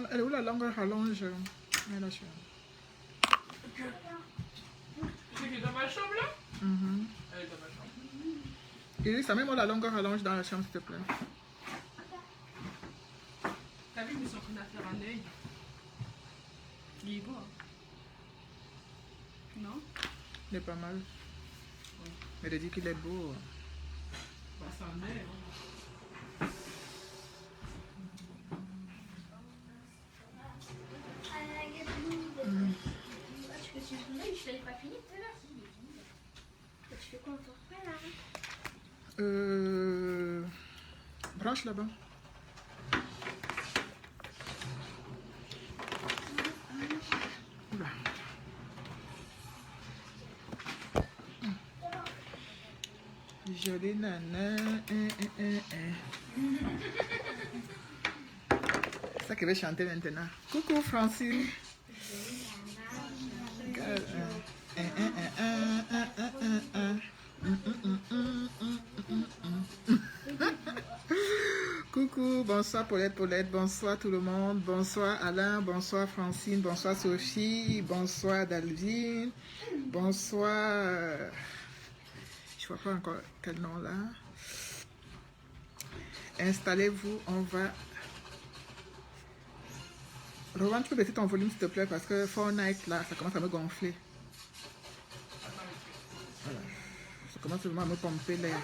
Elle est où la langue rallonge? Elle est là. C'est qui est dans ma chambre là? Elle est dans ma chambre. Et ça met moi la langue rallonge dans la chambre, s'il te plaît. T'as vu, ils sont en train de faire un œil. Il est beau, hein? Non? Il est pas mal. Mais elle dit qu'il est beau. Bah, c'est un œil, hein. Je l'avais pas fini tout à l'heure. Tu fais quoi encore là? Branche là-bas. Oula. Jolie nana. C'est ça qu'elle va chanter maintenant. Coucou Francine. Coucou, bonsoir Paulette, bonsoir tout le monde, bonsoir Alain, bonsoir Francine, bonsoir Sophie, bonsoir Dalvine, bonsoir, je vois pas encore quel nom là. Installez-vous, on va... Rowan, tu peux baisser ton volume s'il te plaît parce que Fortnite là, ça commence à me gonfler. Voilà. Ça commence vraiment à me pomper l'air.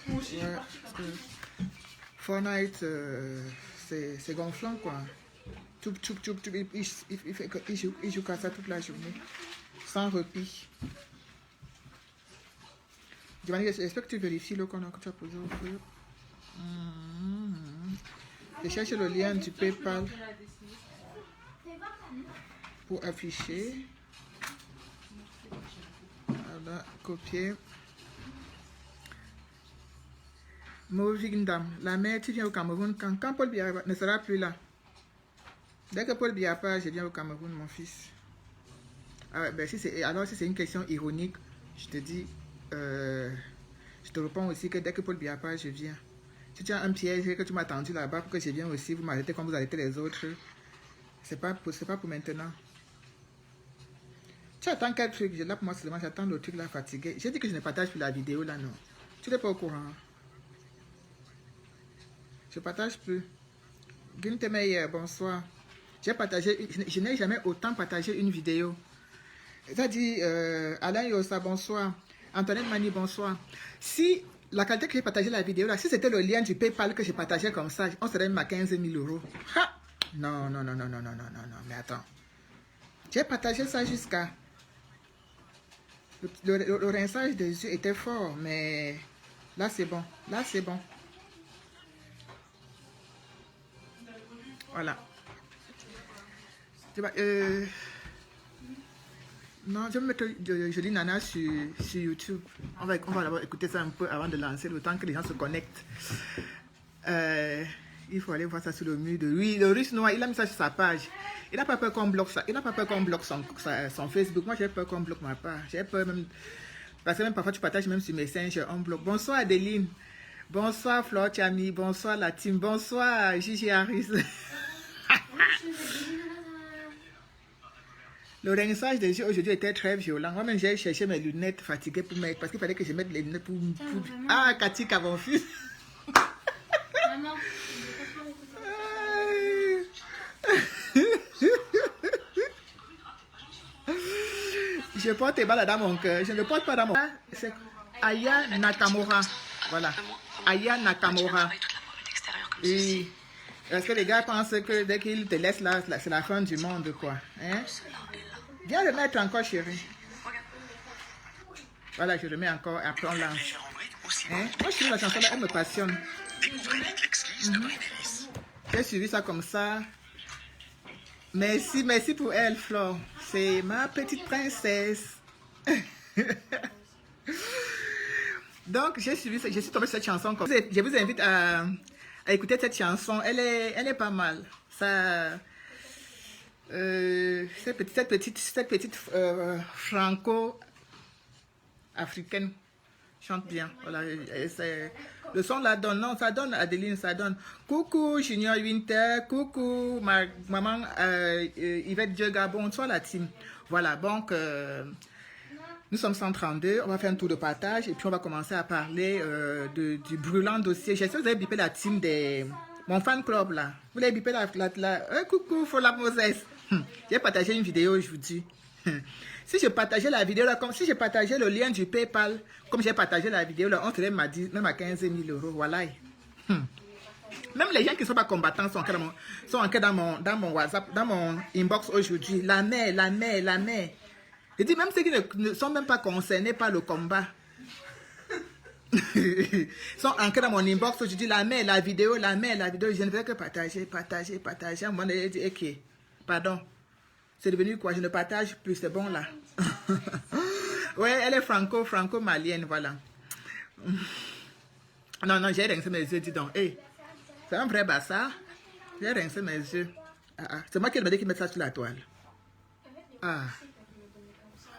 Ouais, parce que Fortnite, c'est gonflant quoi. Il joue qu'à ça toute la journée. Sans repli. J'espère que tu vérifies le qu'on que tu as posé au feu. Je cherche le lien du PayPal pour afficher. Voilà, copier. Moving la mère, tu viens au Cameroun quand Paul Biya ne sera plus là. Dès que Paul Biya part, je viens au Cameroun, mon fils. Ah, ben, alors, si c'est une question ironique, je te dis, je te réponds aussi que dès que Paul Biya part, je viens. Si tu as un piège et que tu m'as attendu là-bas pour que je vienne aussi, vous m'arrêtez comme vous arrêtez les autres, c'est pas pour maintenant. Tu attends quel truc? Là pour moi seulement, j'attends le truc là fatigué. J'ai dit que je ne partage plus la vidéo là, non. Tu n'es pas au courant? Je partage plus. Guinte Meyer, bonsoir. J'ai partagé, je n'ai jamais autant partagé une vidéo. C'est-à-dire, Alain Yossa, bonsoir. Antoinette Mani, bonsoir. Si la qualité que j'ai partagé la vidéo là, si c'était le lien du PayPal que j'ai partagé comme ça, on serait même à 15 000 €. Ha! Non, mais attends. J'ai partagé ça jusqu'à... Le rinçage des yeux était fort, mais là c'est bon. Là c'est bon. Voilà. Non, je vais mettre Jolie Nana sur YouTube. On va d'abord écouter ça un peu avant de lancer, le temps que les gens se connectent. Il faut aller voir ça sur le mur de... Oui, le russe noir, il a mis ça sur sa page. Il n'a pas peur qu'on bloque ça. Il n'a pas peur qu'on bloque son Facebook. Moi, j'ai peur qu'on bloque ma page. J'ai peur même... Parce que même parfois, tu partages même sur Messenger, on bloque. Bonsoir Adeline. Bonsoir Flore Chami. Bonsoir la team. Bonsoir Gigi Harris. Le rinçage des yeux aujourd'hui était très violent. Moi-même, j'ai cherché mes lunettes fatiguées pour mettre. Parce qu'il fallait que je mette les lunettes pour... Ah, Cathy Cavonfils. Maman. Je porte tes balles dans mon cœur. Je ne porte pas dans mon cœur. C'est Aya Nakamura. Voilà. Aya Nakamura. Et parce que les gars pensent que dès qu'ils te laissent là, c'est la fin du monde, quoi. Hein? Viens le mettre encore, chérie. Voilà, je le mets encore. Après, on lance. Hein? Moi, je trouve la chanson là, elle me passionne. J'ai suivi ça comme ça. Merci pour elle, Flore. C'est ma petite princesse. Donc, je suis tombée sur cette chanson. Je vous invite à écouter cette chanson. Elle est pas mal. Ça, cette petite franco-africaine chante bien. Voilà, le son la donne. Non, ça donne, Adeline, ça donne. Coucou, Junior Winter. Coucou, maman Yvette Dieu Gabon. Soit la team. Voilà, donc, nous sommes 132. On va faire un tour de partage et puis on va commencer à parler du brûlant dossier. J'espère que vous avez bipé la team des... Mon fan club, là. Vous l'avez bipé coucou, faut la Moses. J'ai partagé une vidéo, je vous dis. Si je partageais la vidéo là, comme si je partageais le lien du PayPal, comme j'ai partagé la vidéo là, on serait même à 15 000 €. Voilà. Même les gens qui ne sont pas combattants sont encore dans mon WhatsApp, dans mon inbox aujourd'hui. La mère. Je dis même ceux qui ne sont même pas concernés par le combat. Sont encore dans mon inbox aujourd'hui. La mère, la vidéo. Je ne fais que partager. À un moment donné, je dis, ok, pardon. C'est devenu quoi? Je ne partage plus, c'est bon là. Ouais, elle est franco-malienne, voilà. Non, j'ai rincé mes yeux, dis donc. Hey, c'est un vrai bazar. J'ai rincé mes yeux. C'est moi qui ai dit qu'il mette ça sur la toile.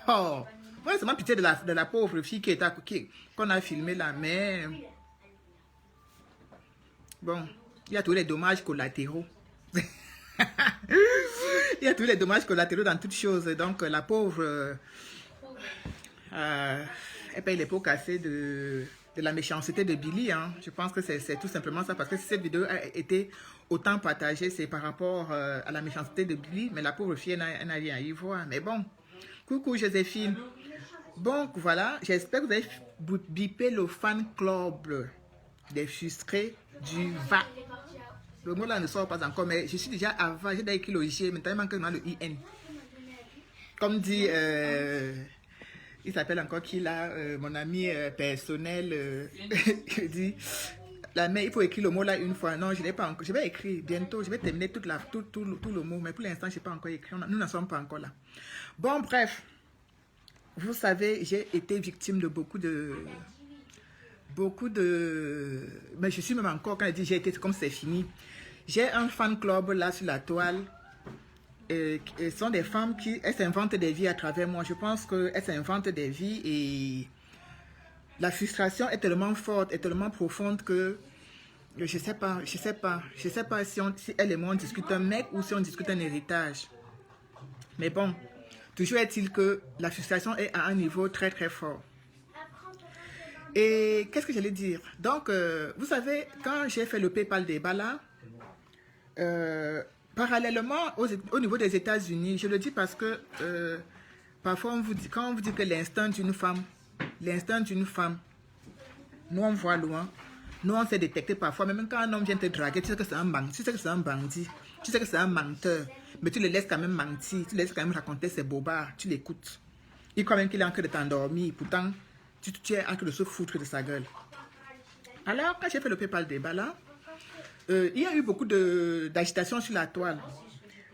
Oh, ouais, c'est ma pitié de la pauvre fille qu'on a filmé là, mais... Bon, il y a tous les dommages collatéraux. Il y a tous les dommages collatéraux dans toutes choses. Donc, la pauvre, elle paye les pots cassés de la méchanceté de Billy. Hein. Je pense que c'est tout simplement ça. Parce que si cette vidéo a été autant partagée, c'est par rapport à la méchanceté de Billy. Mais la pauvre fille, elle n'a rien à y voir. Mais bon, coucou Joséphine. Donc, voilà. J'espère que vous avez bipé le fan club des frustrés du VA. Le mot là ne sort pas encore, mais je suis déjà avant, j'ai déjà écrit le G, maintenant il manque seulement le IN. Comme dit, il s'appelle encore qui là, mon ami personnel, il dit, la mère, il faut écrire le mot là une fois. Non, je ne l'ai pas encore, je vais écrire bientôt, je vais terminer tout le mot, mais pour l'instant, je n'ai pas encore écrit, nous n'en sommes pas encore là. Bon, bref, vous savez, j'ai été victime de beaucoup de... Mais je suis même encore, quand elle dit j'ai été, comme c'est fini. J'ai un fan club là sur la toile. Ce sont des femmes qui s'inventent des vies à travers moi. Je pense qu'elles s'inventent des vies et la frustration est tellement forte, est tellement profonde que je sais pas si elle et moi on discute un mec ou si on discute un héritage. Mais bon, toujours est-il que la frustration est à un niveau très très fort. Et qu'est-ce que j'allais dire? Donc, vous savez, quand j'ai fait le PayPal des Bala, parallèlement au niveau des États-Unis, je le dis parce que parfois, quand on vous dit que l'instinct d'une femme, nous on voit loin, nous on s'est détecté parfois, même quand un homme vient te draguer, tu sais que c'est un bandit, tu sais que c'est un menteur, mais tu le laisses quand même mentir, tu le laisses quand même raconter ses bobards, tu l'écoutes. Il croit même qu'il est en train de t'endormir, pourtant, tu es en train de se foutre de sa gueule. Alors, quand j'ai fait le PayPal des Bala, il y a eu beaucoup d'agitation sur la toile.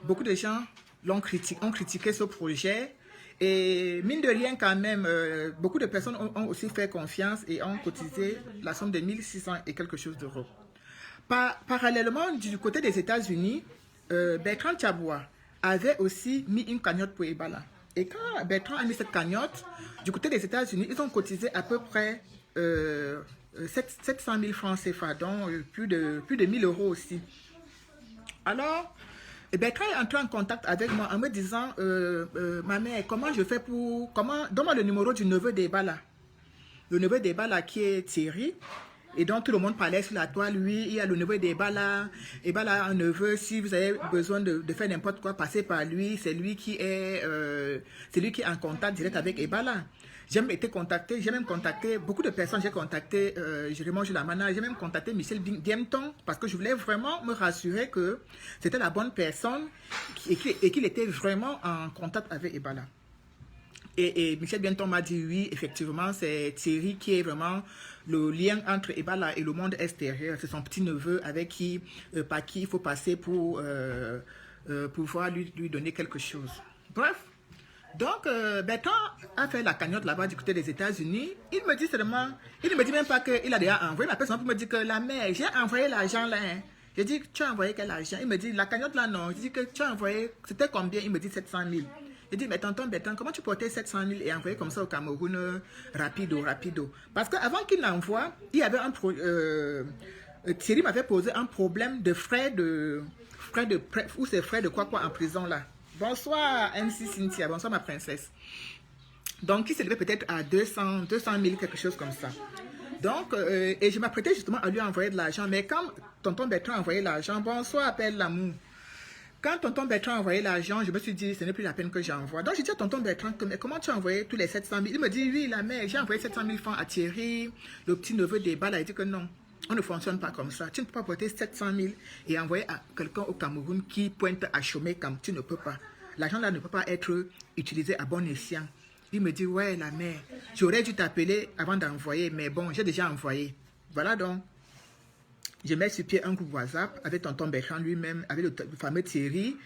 Beaucoup de gens ont critiqué ce projet. Et mine de rien, quand même, beaucoup de personnes ont aussi fait confiance et ont cotisé la somme de 1600 et quelque chose d'euros. Parallèlement, du côté des États-Unis, Bertrand Tchaboua avait aussi mis une cagnotte pour Ebala. Et quand Bertrand a mis cette cagnotte, du côté des États-Unis, ils ont cotisé à peu près 700 000 francs CFA, donc plus de 1000 € aussi. Alors, Bertrand est entré en contact avec moi en me disant, ma mère, comment je fais pour... Donne-moi le numéro du neveu d'Ebala. Le neveu d'Ebala qui est Thierry. Et donc tout le monde parlait sur la toile, lui, il y a le neveu d'Ebala. Ebala a un neveu, si vous avez besoin de faire n'importe quoi, passez par lui. C'est lui qui est en contact direct avec Ebala. J'ai même été contacté, j'ai même contacté beaucoup de personnes, j'ai contacté Jérémy Julamana, j'ai même contacté Michel Diemton parce que je voulais vraiment me rassurer que c'était la bonne personne et qu'il était vraiment en contact avec Ebala. Et Michel Bienton m'a dit oui, effectivement, c'est Thierry qui est vraiment le lien entre Ebala et le monde extérieur. C'est son petit-neveu avec par qui il faut passer pour pouvoir lui donner quelque chose. Bref, donc Bertrand a fait la cagnotte là-bas du côté des États-Unis. Il me dit même pas qu'il a déjà envoyé. La personne me dit que la mère, j'ai envoyé l'argent là. Hein. J'ai dit, tu as envoyé quel argent? Il me dit, la cagnotte là, non. J'ai dit que tu as envoyé, c'était combien? Il me dit 700 000. J'ai dit, mais tonton Bertrand, comment tu portais 700 000 et envoyé comme ça au Cameroun, rapido? Parce qu'avant qu'il l'envoie, il y avait Thierry m'avait posé un problème de ou c'est frais de quoi en prison là. Bonsoir MC Cynthia, bonsoir ma princesse. Donc il s'élevait peut-être à 200 000, quelque chose comme ça. Donc, et je m'apprêtais justement à lui envoyer de l'argent, mais quand tonton Bertrand a envoyé l'argent, bonsoir appelle l'amour. Quand tonton Bertrand a envoyé l'argent, je me suis dit, ce n'est plus la peine que j'envoie. Donc, j'ai dit à tonton Bertrand, mais comment tu as envoyé tous les 700 000? Il me dit, oui, la mère, j'ai envoyé 700 000 francs à Thierry, le petit neveu des balles. Il a dit que non, on ne fonctionne pas comme ça. Tu ne peux pas porter 700 000 et envoyer à quelqu'un au Cameroun qui pointe à chômer comme tu ne peux pas. L'argent là ne peut pas être utilisé à bon escient. Il me dit, ouais, la mère, j'aurais dû t'appeler avant d'envoyer, mais bon, j'ai déjà envoyé. Voilà donc. Je mets sur pied un groupe WhatsApp avec tonton Bertrand lui-même, avec le fameux Thierry,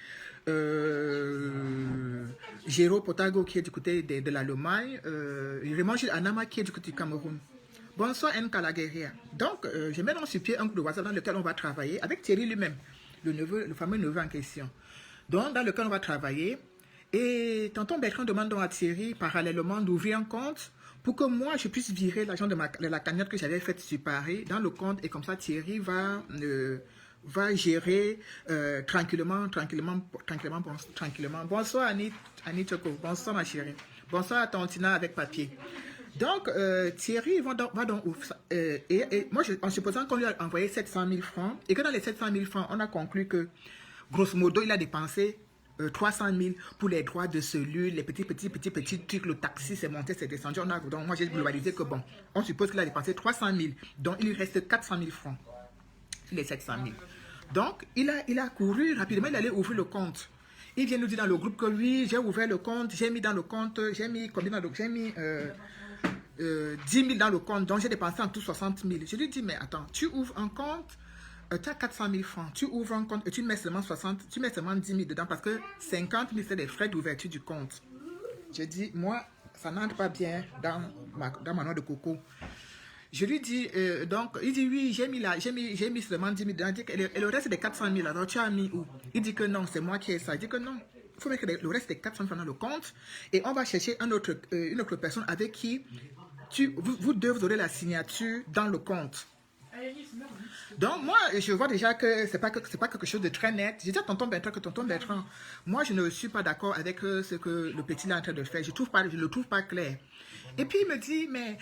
Géraud Potago qui est du côté de l'Allemagne, Raymond Gilles Anama qui est du côté du Cameroun. Bonsoir N. Kalagueria. Donc, je mets donc sur pied un groupe de WhatsApp dans lequel on va travailler avec Thierry lui-même, le fameux neveu en question. Donc, dans lequel on va travailler. Et tonton Bertrand demande donc à Thierry, parallèlement, d'ouvrir un compte pour que moi, je puisse virer l'argent de la cagnotte que j'avais faite sur Paris dans le compte. Et comme ça, Thierry va gérer tranquillement. Bonsoir Annie Choco. Bonsoir ma chérie. Bonsoir à Tantina avec papier. Donc, Thierry va donc et moi, en supposant qu'on lui a envoyé 700 000 francs et que dans les 700 000 francs, on a conclu que, grosso modo, il a dépensé 300 000 pour les droits de cellule, les petits trucs, le taxi, c'est monté, c'est descendu. Donc, moi, j'ai globalisé que bon, on suppose qu'il a dépensé 300 000. Donc, il lui reste 400 000 francs. Les 700 000. Donc, il a couru rapidement, il allait ouvrir le compte. Il vient nous dire dans le groupe que oui, j'ai ouvert le compte, j'ai mis dans le compte, j'ai mis 10 000 dans le compte, donc j'ai dépensé en tout 60 000. Je lui dis, mais attends, tu ouvres un compte, tu as 400 000 francs, tu ouvres un compte et tu mets seulement 10 000 dedans parce que 50 000 c'est des frais d'ouverture du compte. Je dis, moi, ça n'entre pas bien dans ma noix de coco. Je lui dis, donc, il dit oui, j'ai mis seulement 10 000 dedans. Et le reste des 400 000, alors tu as mis où? Il dit que non, c'est moi qui ai ça. Il dit que non, il faut mettre le reste des 400 000 dans le compte et on va chercher une autre personne avec qui vous deux, vous aurez la signature dans le compte. Donc, moi, je vois déjà que c'est pas quelque chose de très net. J'ai dit à tonton Bertrand, moi, je ne suis pas d'accord avec ce que le petit est en train de faire. Je ne le trouve pas clair. Et puis, il me dit, mais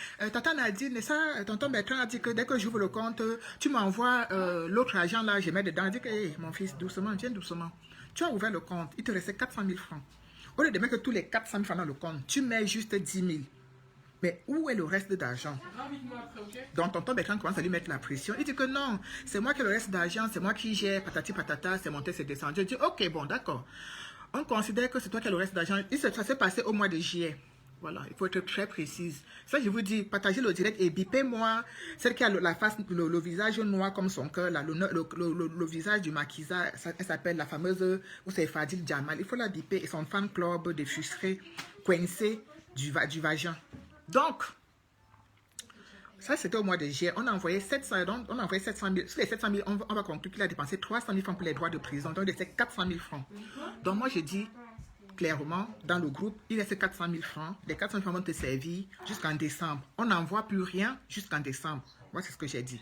tonton Bertrand a dit que dès que j'ouvre le compte, tu m'envoies l'autre argent là, je mets dedans. Il dit que, hey, mon fils, doucement, viens doucement. Tu as ouvert le compte, il te restait 400 000 francs. Au lieu de mettre tous les 400 000 francs dans le compte, tu mets juste 10 000. Mais où est le reste d'argent? Donc, tonton Bertrand commence à lui mettre la pression. Il dit que non, c'est moi qui ai le reste d'argent, c'est moi qui gère, patati patata, c'est monté, c'est descendu. Je dis, ok, bon, d'accord. On considère que c'est toi qui as le reste d'argent. Ça s'est passé au mois de juillet. Voilà, il faut être très précise. Ça, je vous dis, partagez le direct et bipez-moi. Celle qui a la face, le visage noir comme son cœur, là, le visage du maquisa, elle s'appelle la fameuse, ou c'est Fadil Jamal. Il faut la biper et son fan club des frustrés, coincés du vagin. Donc, ça c'était au mois de juillet. On a envoyé 700 000. Sur les 700 000, on va conclure qu'il a dépensé 300 000 francs pour les droits de prison. Donc, il reste 400 000 francs. Donc, moi, je dis clairement, dans le groupe, il reste 400 000 francs. Les 400 000 francs vont te servir jusqu'en décembre. On n'envoie plus rien jusqu'en décembre. Moi, c'est ce que j'ai dit.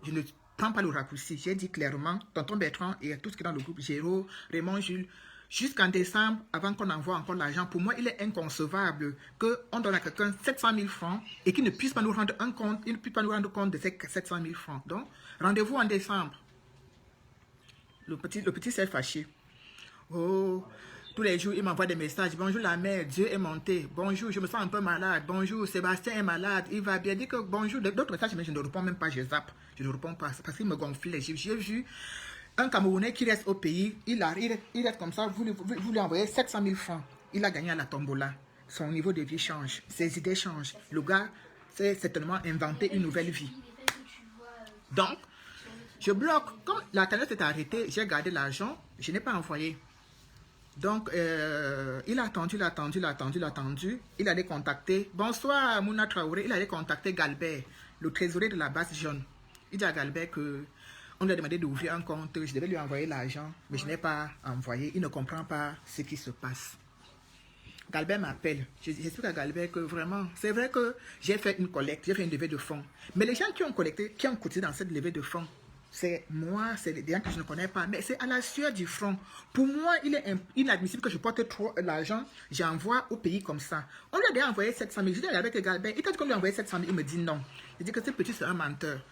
Je ne prends pas le raccourci. J'ai dit clairement, tonton Bertrand et tout ce qui est dans le groupe, Géraud, Raymond, Jules, jusqu'en décembre, avant qu'on envoie encore l'argent, pour moi, il est inconcevable qu'on donne à quelqu'un 700 000 francs et qu'il ne puisse pas nous rendre un compte, il ne puisse pas nous rendre compte de ces 700 000 francs. Donc, rendez-vous en décembre. Le petit s'est fâché. Oh, tous les jours, il m'envoie des messages. Bonjour la mère, Dieu est monté. Bonjour, je me sens un peu malade. Bonjour, Sébastien est malade. Il va bien. Dit que bonjour. D'autres messages, mais je ne réponds même pas, je zappe. Je ne réponds pas parce qu'il me gonfle les chiffres. J'ai vu un Camerounais qui reste au pays, il reste comme ça, vous lui envoyez 700 000 francs. Il a gagné à la tombola. Son niveau de vie change, ses idées changent. Le gars s'est certainement inventé une nouvelle vie. Donc, je bloque. Comme la cagnotte est arrêtée, j'ai gardé l'argent, je n'ai pas envoyé. Donc, il a attendu. Il allait contacter. Bonsoir, Mouna Traoré. Il allait contacter Galbert, le trésorier de la base jaune. Il dit à Galbert que On lui a demandé d'ouvrir un compte. Je devais lui envoyer l'argent, mais je n'ai pas envoyé. Il ne comprend pas ce qui se passe. Galbert m'appelle. J'explique à Galbert que vraiment, c'est vrai que j'ai fait une collecte, j'ai fait une levée de fonds. Mais les gens qui ont collecté, qui ont cotisé dans cette levée de fonds, c'est moi, c'est des gens que je ne connais pas, mais c'est à la sueur du front. Pour moi, il est inadmissible que je porte trop l'argent, j'envoie au pays comme ça. On lui a déjà envoyé 700 000. Je dis à Galbert, il t'a dit qu'on lui a envoyé 700 000, il me dit non. Il dit que ce petit, c'est un menteur.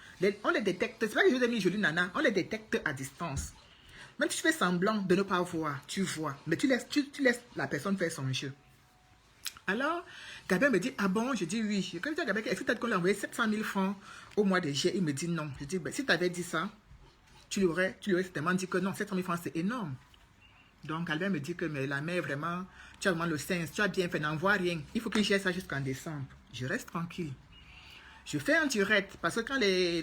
On les détecte, c'est pas que je vous ai mis jolie nana, on les détecte à distance. Même si tu fais semblant de ne pas voir, tu vois, mais tu laisses la personne faire son jeu. Alors, Gabriel me dit, ah bon? Je dis oui. Quand je dis à Gabriel, est-ce que tu as dit qu'on lui a envoyé 700 000 francs au mois de juillet? Il me dit non. Je dis, ben, si tu avais dit ça, tu lui aurais certainement dit que non, 700 000 francs, c'est énorme. Donc, Gabriel me dit que mais la mère, vraiment, tu as vraiment le sens, tu as bien fait, n'envoie rien. Il faut que je gère ça jusqu'en décembre. Je reste tranquille. Je fais un direct, parce que quand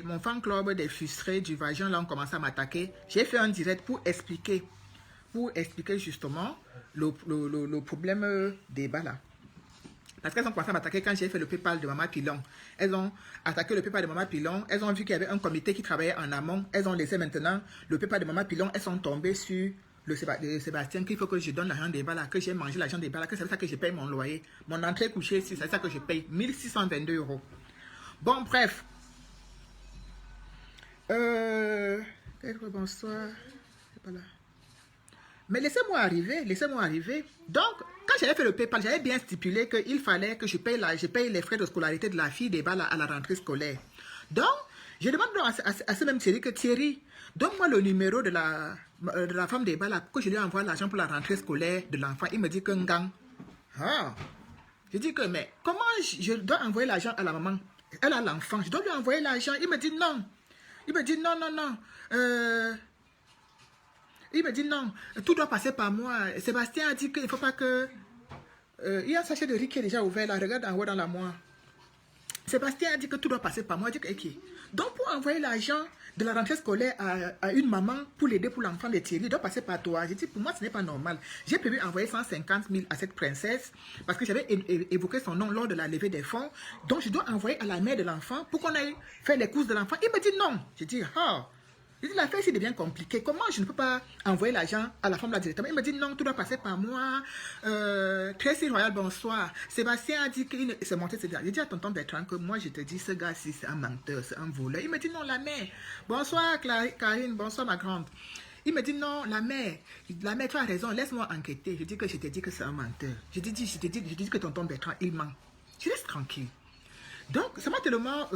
mon fan club des frustrés du Vagin, là, ont commencé à m'attaquer, j'ai fait un direct pour expliquer justement le problème des bas là. Parce qu'elles ont commencé à m'attaquer quand j'ai fait le PayPal de Maman Pilon. Elles ont attaqué le PayPal de Maman Pilon. Elles ont vu qu'il y avait un comité qui travaillait en amont. Elles ont laissé maintenant le PayPal de Maman Pilon. Elles sont tombées sur le Sébastien qu'il faut que je donne l'argent des balles, que j'ai mangé l'argent des balles, que c'est ça que je paye mon loyer. Mon entrée couchée, c'est ça que je paye. 1622 €. Bon, bref. Bonsoir. C'est pas là. Mais laissez-moi arriver. Donc, quand j'avais fait le PayPal, j'avais bien stipulé qu'il fallait que je paye les frais de scolarité de la fille des balles à la rentrée scolaire. Donc, je demande à ce même Thierry que Thierry, donne-moi le numéro de la femme des balles que je lui envoie l'argent pour la rentrée scolaire de l'enfant. Il me dit qu'un gang. Ah. Je dis que, mais comment je dois envoyer l'argent à la maman? Elle a l'enfant, je dois lui envoyer l'argent. Il me dit non. Il me dit non. Il me dit non, tout doit passer par moi. Sébastien a dit qu'il ne faut pas que... il y a un sachet de riz qui est déjà ouvert là, regarde en haut dans la moire. Sébastien a dit que tout doit passer par moi. Je dis que, ok. Donc pour envoyer l'argent de la rentrée scolaire à une maman pour l'aider pour l'enfant de Thierry, il doit passer par toi. J'ai dit, pour moi ce n'est pas normal. J'ai prévu envoyer 150 000 à cette princesse parce que j'avais évoqué son nom lors de la levée des fonds. Donc je dois envoyer à la mère de l'enfant pour qu'on aille faire les courses de l'enfant. Il me dit non. Je dis, ah. Je dis, l'affaire ici devient compliquée. Comment je ne peux pas envoyer l'argent à la femme là directement? Il me dit, non, tout doit passer par moi. Tracy Royal, bonsoir. Sébastien a dit qu'il s'est monté. J'ai dit à tonton Bertrand que moi, je te dis, ce gars-ci, c'est un menteur, c'est un voleur. Il me dit, non, la mère. Bonsoir, Karine, bonsoir, ma grande. Il me dit, non, la mère, tu as raison, laisse-moi enquêter. Je dis que je te dis que c'est un menteur. Je te dis que tonton Bertrand, il ment. Je laisse tranquille. Donc, ça m'a tellement...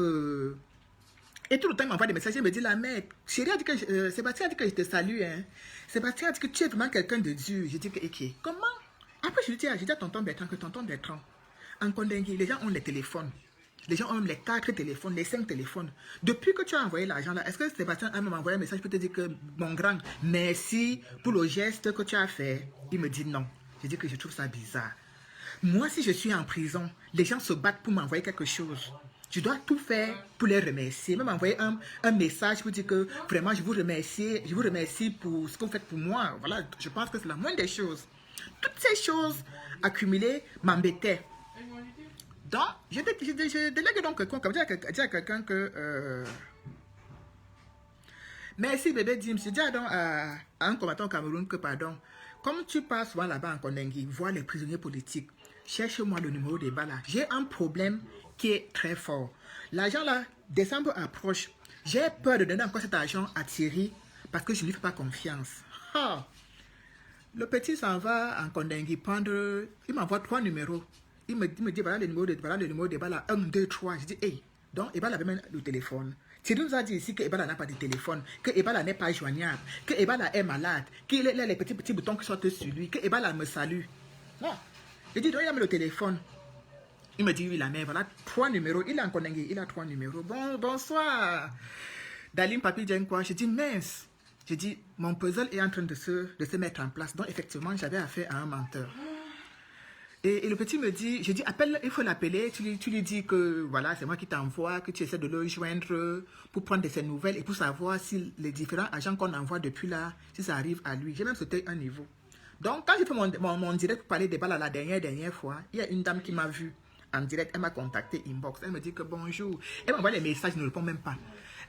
Et tout le temps, il m'envoie des messages, il me dit, la mère, chérie a dit que, Sébastien a dit que je te salue, hein. Sébastien a dit que tu es vraiment quelqu'un de dur. Je dis que, ok, comment? Après, je dis à tonton Bertrand que tonton Bertrand, en Kondengui, les gens ont les téléphones. Les gens ont les 4 téléphones, les 5 téléphones. Depuis que tu as envoyé l'argent là, est-ce que Sébastien a même envoyé un message pour te dire que, mon grand, merci pour le geste que tu as fait? Il me dit non. Je dis que je trouve ça bizarre. Moi, si je suis en prison, les gens se battent pour m'envoyer quelque chose. Je dois tout faire pour les remercier. Même envoyer un message pour dire que vraiment je vous remercie pour ce que vous faites pour moi. Voilà, je pense que c'est la moindre des choses. Toutes ces choses accumulées m'embêtaient. Donc, je délègue donc quelqu'un, comme dire à quelqu'un que... Merci bébé Dim. Je dis à un combattant au Cameroun que pardon, comme tu passes souvent là-bas en Kondengui, voir les prisonniers politiques, cherche-moi le numéro des balles. J'ai un problème qui est très fort. L'argent là, décembre approche. J'ai peur de donner encore cet argent à Thierry parce que je ne lui fais pas confiance. Ah. Le petit s'en va en Kondengui prendre, il m'envoie 3 numéros. Il me dit voilà le numéro de balles 1, 2, 3. Je dis hey, donc Ebala avait même le téléphone. Thierry nous a dit ici que Ebala n'a pas de téléphone, que Ebala n'est pas joignable, que Ebala est malade, qu'il a les petits boutons qui sortent sur lui, que Ebala me salue. Non. Je dis donc il a mis le téléphone. Il me dit, oui, la mère, voilà 3 numéros. Il est en Kondengui, il a 3 numéros. Bonsoir. Dalim Papi quoi. Je dis, mince. Je dis, mon puzzle est en train de se mettre en place. Donc, effectivement, j'avais affaire à un menteur. Et le petit me dit, je dis, appelle, il faut l'appeler. Tu lui dis que, voilà, c'est moi qui t'envoie, que tu essaies de le joindre pour prendre de ses nouvelles et pour savoir si les différents agents qu'on envoie depuis là, si ça arrive à lui. J'ai même sauté un niveau. Donc, quand j'ai fait mon direct pour parler des balles la dernière fois, il y a une dame qui m'a vu. En direct, elle m'a contacté inbox. Elle me dit que bonjour. Elle m'envoie les messages, je ne réponds même pas.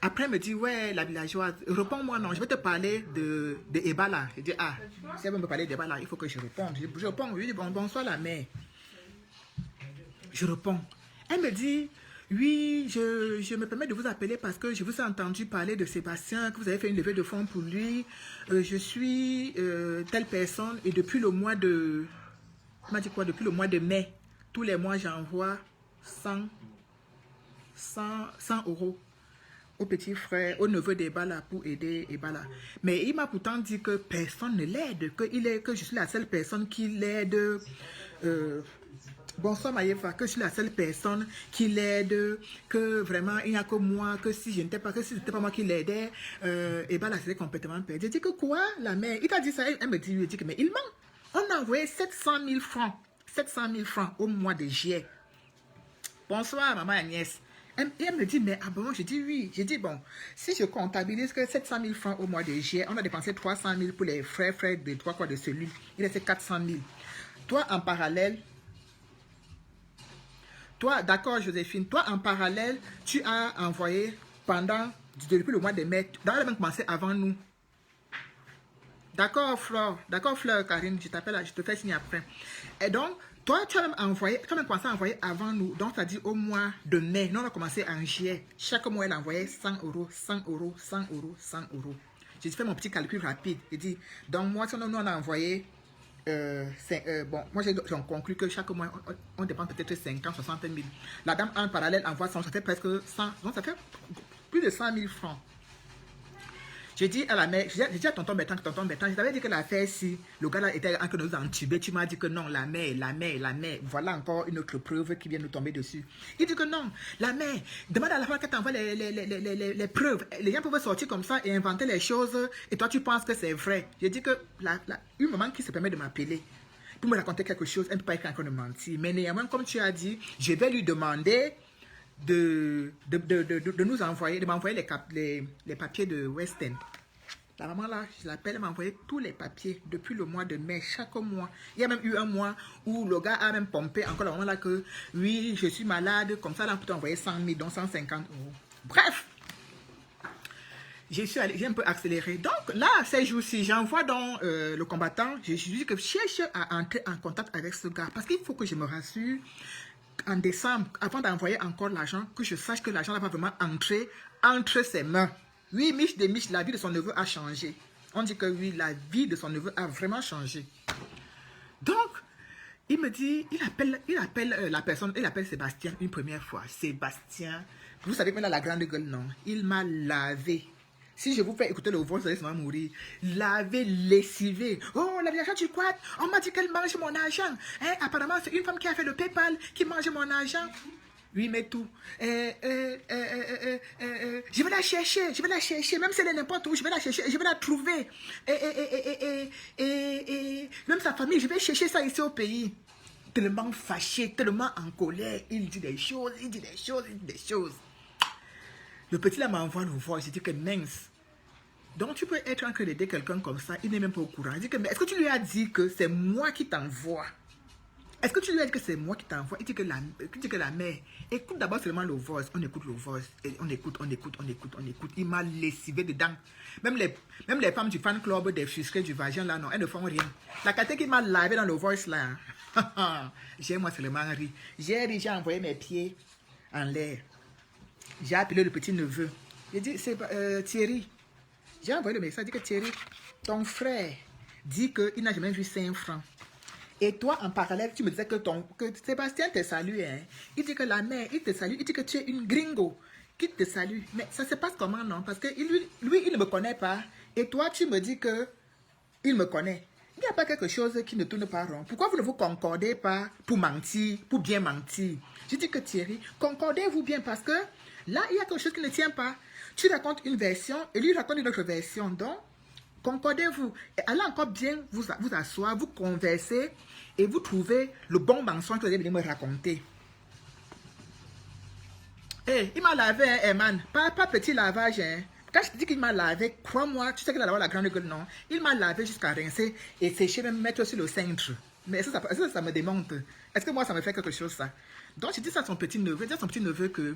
Après, elle me dit, ouais, la villageoise, réponds-moi, non, je vais te parler de Ebala. Je dis, ah, si elle veut me parler d'Ebala, il faut que je réponde. Je réponds, oui, bonsoir la mère. Je réponds. Elle me dit, oui, je me permets de vous appeler parce que je vous ai entendu parler de Sébastien, que vous avez fait une levée de fonds pour lui. Je suis telle personne et depuis le mois de... Elle m'a dit quoi? Depuis le mois de mai, tous les mois, j'envoie 100 € au petit frère, au neveu d'Ebala pour aider Ebala. Mais il m'a pourtant dit que personne ne l'aide, que je suis la seule personne qui l'aide. Bonsoir Maïfa, que je suis la seule personne qui l'aide, que vraiment il n'y a que moi, que si je n'étais pas, que si ce n'était pas moi qui l'aidais, Ebala serait complètement perdu. J'ai dit que quoi, la mère? Il t'a dit ça, elle me dit, il dit que mais il ment. On a envoyé 700 000 francs, 700 000 francs au mois de juillet. Bonsoir maman Agnès. Et elle me dit, mais ah bon, j'ai dit oui. J'ai dit, bon, si je comptabilise que 700 000 francs au mois de juillet, on a dépensé 300 000 pour les frais de 3 quarts de cellule. Il restait 400 000. Toi, en parallèle, toi, d'accord Joséphine, toi, en parallèle, tu as envoyé depuis le mois de mai, dans la même commencé avant nous. D'accord Fleur, Karine, je t'appelle, je te fais signe après. Et donc, toi, tu as même commencé à envoyer avant nous. Donc, ça dit au mois de mai. Nous, on a commencé en juillet. Chaque mois, elle envoyait 100 €, 100 €, 100 €, 100 €. J'ai fait mon petit calcul rapide. J'ai dit, donc, moi, nous, on a envoyé... bon, moi, j'ai conclu que chaque mois, on dépense peut-être 50, 60 000. La dame, en parallèle, envoie 100, ça fait presque 100. Donc, ça fait plus de 100 000 francs. J'ai dit à la mère, j'ai dit à tonton Bertrand, je t'avais dit que l'affaire, si le gars là était en train de nous entuber, tu m'as dit que non, la mère, voilà encore une autre preuve qui vient nous tomber dessus. Il dit que non, la mère, demande à la femme qu'elle t'envoie les preuves. Les gens peuvent sortir comme ça et inventer les choses et toi tu penses que c'est vrai. J'ai dit que une maman qui se permet de m'appeler pour me raconter quelque chose, elle ne peut pas être en train de mentir. Mais néanmoins, comme tu as dit, je vais lui demander de nous envoyer, de m'envoyer les papiers de West End. La maman là, je l'appelle, elle m'a envoyé tous les papiers depuis le mois de mai, chaque mois. Il y a même eu un mois où le gars a même pompé encore la maman là que oui, je suis malade, comme ça là, on peut t'envoyer 100 000, donc 150 €. Bref, j'ai un peu accéléré. Donc là, ces jours-ci, j'envoie dans le combattant, je dis que je cherche à entrer en contact avec ce gars parce qu'il faut que je me rassure. En décembre, avant d'envoyer encore l'argent, que je sache que l'argent va vraiment entrer entre ses mains. Oui, Mich de Mich, la vie de son neveu a changé. On dit que oui, la vie de son neveu a vraiment changé. Donc, il me dit, il appelle la personne, il appelle Sébastien une première fois. Sébastien, vous savez maintenant la grande gueule, non? Il m'a lavé. Si je vous fais écouter le voix, vous allez sûrement mourir. Laver, lessiver. Oh, la vieille, tu crois? On m'a dit qu'elle mange mon argent. Hein? Apparemment, c'est une femme qui a fait le PayPal qui mange mon argent. Oui, mais tout. Je vais la chercher, même si elle est n'importe où, je vais la chercher, je vais la trouver. Même sa famille, je vais chercher ça ici au pays. Tellement fâché, tellement en colère, il dit des choses. Le petit là m'envoie le voix, je dis que mince. Donc tu peux être en train d'aider quelqu'un comme ça, il n'est même pas au courant. Je dis que, mais est-ce que tu lui as dit que c'est moi qui t'envoie? Est-ce que tu lui as dit que c'est moi qui t'envoie? Il dit que la mère, écoute d'abord seulement le voice, on écoute le voice, et on écoute. Il m'a lessivé dedans. Même les femmes du fan club des frustrés du vagin là, non, elles ne font rien. La qualité qui m'a lavé dans le voice là, j'ai moi seulement ri. J'ai envoyé mes pieds en l'air. J'ai appelé le petit neveu. J'ai dit, c'est Thierry. J'ai envoyé le message, dit que Thierry, ton frère dit qu'il n'a jamais vu 5 francs. Et toi, en parallèle, tu me disais que Sébastien te salue. Hein? Il dit que la mère, il te salue. Il dit que tu es une gringo qui te salue. Mais ça se passe comment, non? Parce que lui, il ne me connaît pas. Et toi, tu me dis que il me connaît. Il n'y a pas quelque chose qui ne tourne pas rond. Pourquoi vous ne vous concordez pas pour mentir, pour bien mentir? Je dis que Thierry, concordez-vous bien parce que là, il y a quelque chose qui ne tient pas. Tu racontes une version et lui raconte une autre version. Donc, concordez-vous. Et allez encore bien vous asseoir, vous converser et vous trouvez le bon mensonge que vous allez venir me raconter. Hey, il m'a lavé, hein, Eman. Pas petit lavage, hein. Quand je te dis qu'il m'a lavé, crois-moi, tu sais qu'il a la grande gueule, non? Il m'a lavé jusqu'à rincer et sécher, même mettre sur le cintre. Mais ça me démonte. Est-ce que moi, ça me fait quelque chose, ça? Donc, je dis ça à son petit neveu. Je dis à son petit neveu que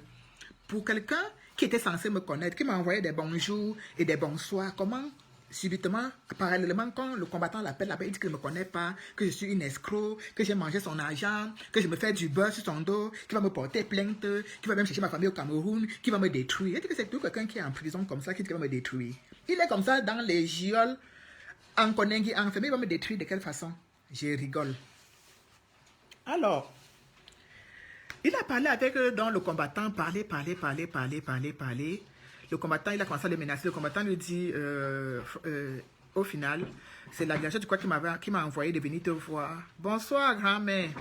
pour quelqu'un qui était censé me connaître, qui m'a envoyé des bonjours et des bonsoirs. Comment, subitement, parallèlement, quand le combattant l'appelle là-bas, il dit qu'il ne me connaît pas, que je suis une escroc, que j'ai mangé son argent, que je me fais du beurre sur son dos, qu'il va me porter plainte, qu'il va même chercher ma famille au Cameroun, qu'il va me détruire. Il dit que c'est tout quelqu'un qui est en prison comme ça, qui dit qu'il va me détruire. Il est comme ça dans les gioles, en Konengi, enfermé, il va me détruire de quelle façon? Je rigole. Alors, il a parlé avec eux dans le combattant, parler. Le combattant, il a commencé à le menacer. Le combattant lui dit, au final, c'est la direction du quoi qui m'a envoyé de venir te voir. Bonsoir, grand-mère.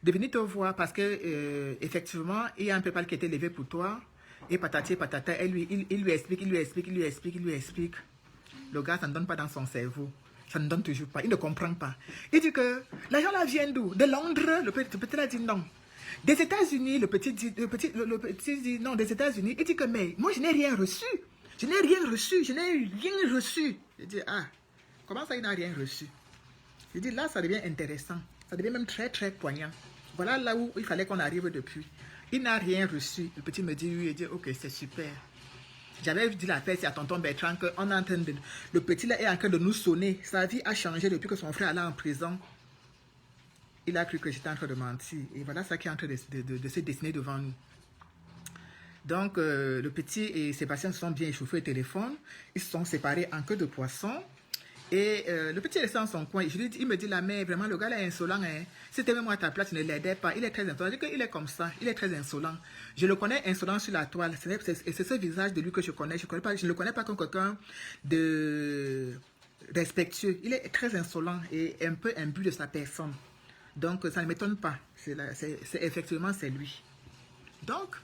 De venir te voir parce que, effectivement, il y a un PayPal qui a été levé pour toi. Et patati et patata, il lui explique. Le gars, ça ne donne pas dans son cerveau. Ça ne donne toujours pas. Il ne comprend pas. Il dit que l'argent là vient d'où? De Londres? Le petit a dit non. Des États-Unis, le petit dit non, des États-Unis. Il dit que mais moi je n'ai rien reçu. Je n'ai rien reçu. Je dis ah, comment ça il n'a rien reçu? Je dis là ça devient intéressant. Ça devient même très très poignant. Voilà là où il fallait qu'on arrive depuis. Il n'a rien reçu. Le petit me dit oui, il dit ok c'est super. J'avais dit la fête à tonton Bertrand qu'on est en train de... Le petit là est en train de nous sonner. Sa vie a changé depuis que son frère allait en prison. Il a cru que j'étais en train de mentir. Et voilà ça qui est en train de se dessiner devant nous. Donc, le petit et Sébastien se sont bien échauffés au téléphone. Ils se sont séparés en queue de poisson. Et le petit est resté dans son coin. Il me dit, la mère, vraiment, le gars là est insolent. Hein. Si c'était même moi à ta place, je ne l'aidais pas. Il est très insolent. Je dis qu'il est comme ça. Il est très insolent. Je le connais insolent sur la toile. Et c'est ce visage de lui que je connais. Je ne le connais pas comme quelqu'un de respectueux. Il est très insolent et un peu imbu de sa personne. Donc, ça ne m'étonne pas. Effectivement, c'est lui. Donc,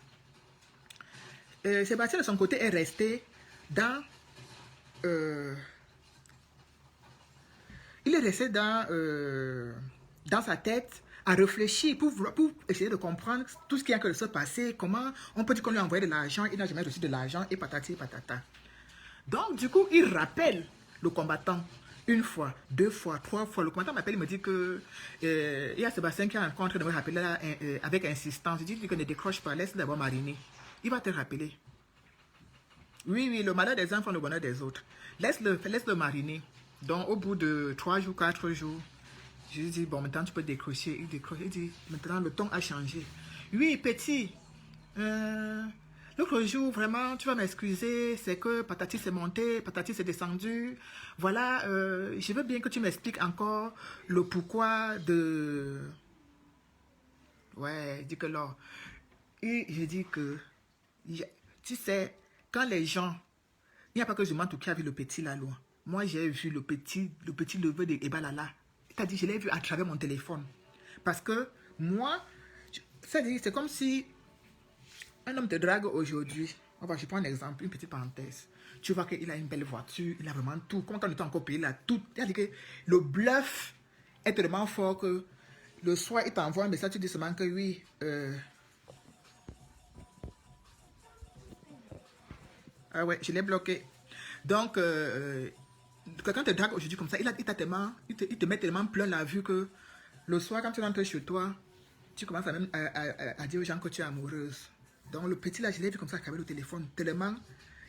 Sébastien, de son côté, est resté dans... il est resté dans sa tête à réfléchir pour essayer de comprendre tout ce qui est en train de se passer, comment on peut dire qu'on lui a envoyé de l'argent, il n'a jamais reçu de l'argent, et patati et patata. Donc, du coup, il rappelle le combattant une fois, deux fois, trois fois. Le combattant m'appelle, il me dit que il y a Sébastien qui est en train de me rappeler là, avec insistance. Il dit que ne décroche pas, laisse d'abord mariner. Il va te rappeler. Oui, le malheur des uns font le bonheur des autres. Laisse-le mariner. Donc, au bout de 3 jours, 4 jours, je lui dis, bon, maintenant, tu peux décrocher. Il décroche. Il dit, maintenant, le ton a changé. Oui, petit. L'autre jour, vraiment, tu vas m'excuser. C'est que patati s'est monté, patati s'est descendu. Voilà, je veux bien que tu m'expliques encore le pourquoi de... Ouais, il dit que là... Et je dis que... Tu sais, quand les gens... Il n'y a pas que je m'en qui a vu le petit là loin. Moi, j'ai vu le petit lever de Ebalala. C'est-à-dire, je l'ai vu à travers mon téléphone. Parce que moi, c'est comme si un homme te drague aujourd'hui. Je prends un exemple, une petite parenthèse. Tu vois qu'il a une belle voiture, il a vraiment tout. Comme quand on était encore payé, il a tout. C'est-à-dire que le bluff est tellement fort que le soir, il t'envoie un message, tu dis seulement que oui, ah ouais, je l'ai bloqué. Donc, quelqu'un te drague aujourd'hui comme ça, il te met tellement plein la vue que le soir, quand tu rentres chez toi, tu commences même à dire aux gens que tu es amoureuse. Donc, le petit là, je l'ai vu comme ça, avec le téléphone, tellement,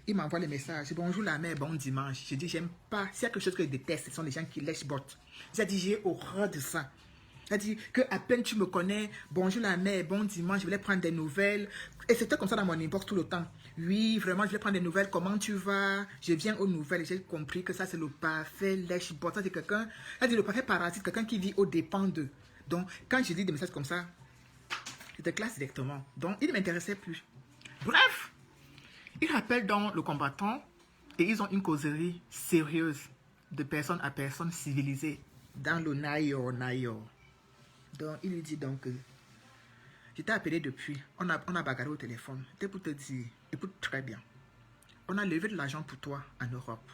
il m'envoie les messages. Bonjour la mère, bon dimanche. Je dis, j'aime pas. S'il y a quelque chose que je déteste, ce sont les gens qui lèchent botte. J'ai dit, j'ai horreur de ça. Elle dit que à peine tu me connais, bonjour la mère, bon dimanche, je voulais prendre des nouvelles. Et c'était comme ça dans mon inbox tout le temps. Oui, vraiment, je voulais prendre des nouvelles, comment tu vas? Je viens aux nouvelles et j'ai compris que ça c'est le parfait lèche-bot. Ça c'est quelqu'un, elle dit le parfait parasite, quelqu'un qui vit aux dépens d'eux. Donc, quand je lis des messages comme ça, je te classe directement. Donc, il ne m'intéressait plus. Bref, il rappelle donc le combattant et ils ont une causerie sérieuse de personne à personne civilisée dans le Nayo. Donc, il lui dit donc, je t'ai appelé depuis, on a bagarré au téléphone. C'était pour te dire, écoute très bien, on a levé de l'argent pour toi en Europe.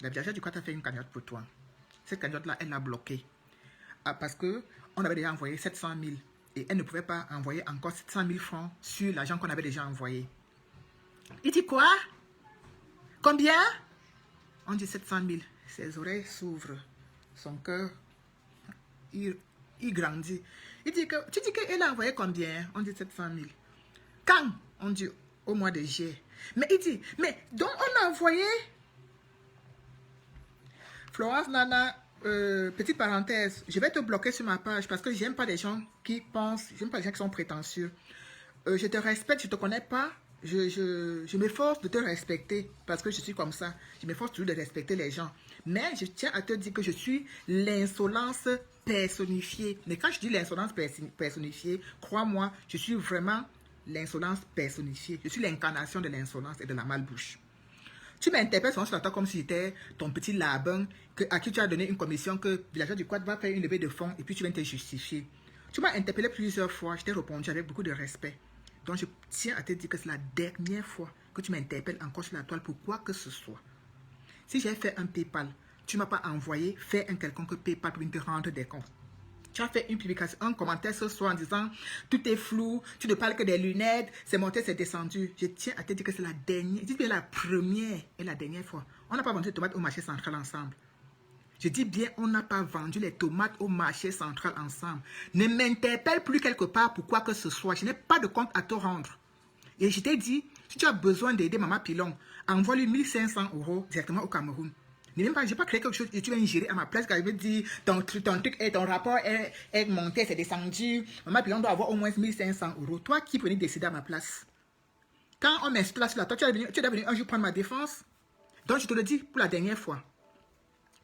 La direction du quoi a fait une cagnotte pour toi. Cette cagnotte-là, elle l'a bloquée. Parce qu'on avait déjà envoyé 700 000 et elle ne pouvait pas envoyer encore 700 000 francs sur l'argent qu'on avait déjà envoyé. Il dit quoi? Combien? On dit 700 000. Ses oreilles s'ouvrent, son cœur, il grandit. Il dit que, tu dis qu'elle a envoyé combien? On dit 700 000. Quand? On dit au mois de juillet. Mais il dit, mais donc on a envoyé... Florence Nana, petite parenthèse, je vais te bloquer sur ma page parce que j'aime pas les gens qui pensent, j'aime pas les gens qui sont prétentieux. Je te respecte, je te connais pas, je m'efforce de te respecter parce que je suis comme ça. Je m'efforce toujours de respecter les gens. Mais je tiens à te dire que je suis l'insolence personnifiée. Mais quand je dis l'insolence personnifiée, crois-moi, je suis vraiment l'insolence personnifiée. Je suis l'incarnation de l'insolence et de la malbouche. Tu m'interpelles sur toi comme si j'étais ton petit labin à qui tu as donné une commission que Villageois du Quad va faire une levée de fonds et puis tu viens te justifier. Tu m'as interpellé plusieurs fois, je t'ai répondu avec beaucoup de respect. Donc je tiens à te dire que c'est la dernière fois que tu m'interpelles encore sur la toile pour quoi que ce soit. Si j'ai fait un PayPal, tu ne m'as pas envoyé faire un quelconque PayPal pour te rendre des comptes. Tu as fait une publication, un commentaire ce soir en disant tout est flou, tu ne parles que des lunettes, c'est monté, c'est descendu. Je tiens à te dire que c'est la dernière, dis bien la première et la dernière fois. On n'a pas vendu les tomates au marché central ensemble. Je dis bien, on n'a pas vendu les tomates au marché central ensemble. Ne m'interpelle plus quelque part pour quoi que ce soit. Je n'ai pas de compte à te rendre. Et je t'ai dit, si tu as besoin d'aider Maman Pilon, envoie-lui 1500 € directement au Cameroun. Je n'ai pas créé quelque chose et tu vas gérer à ma place car je veux dire ton truc et ton rapport est monté, c'est descendu. Maman Pilon doit avoir au moins 1500 €. Toi qui prenais décider à ma place. Quand on m'installe sur la toi, tu es venu un jour prendre ma défense. Donc je te le dis pour la dernière fois.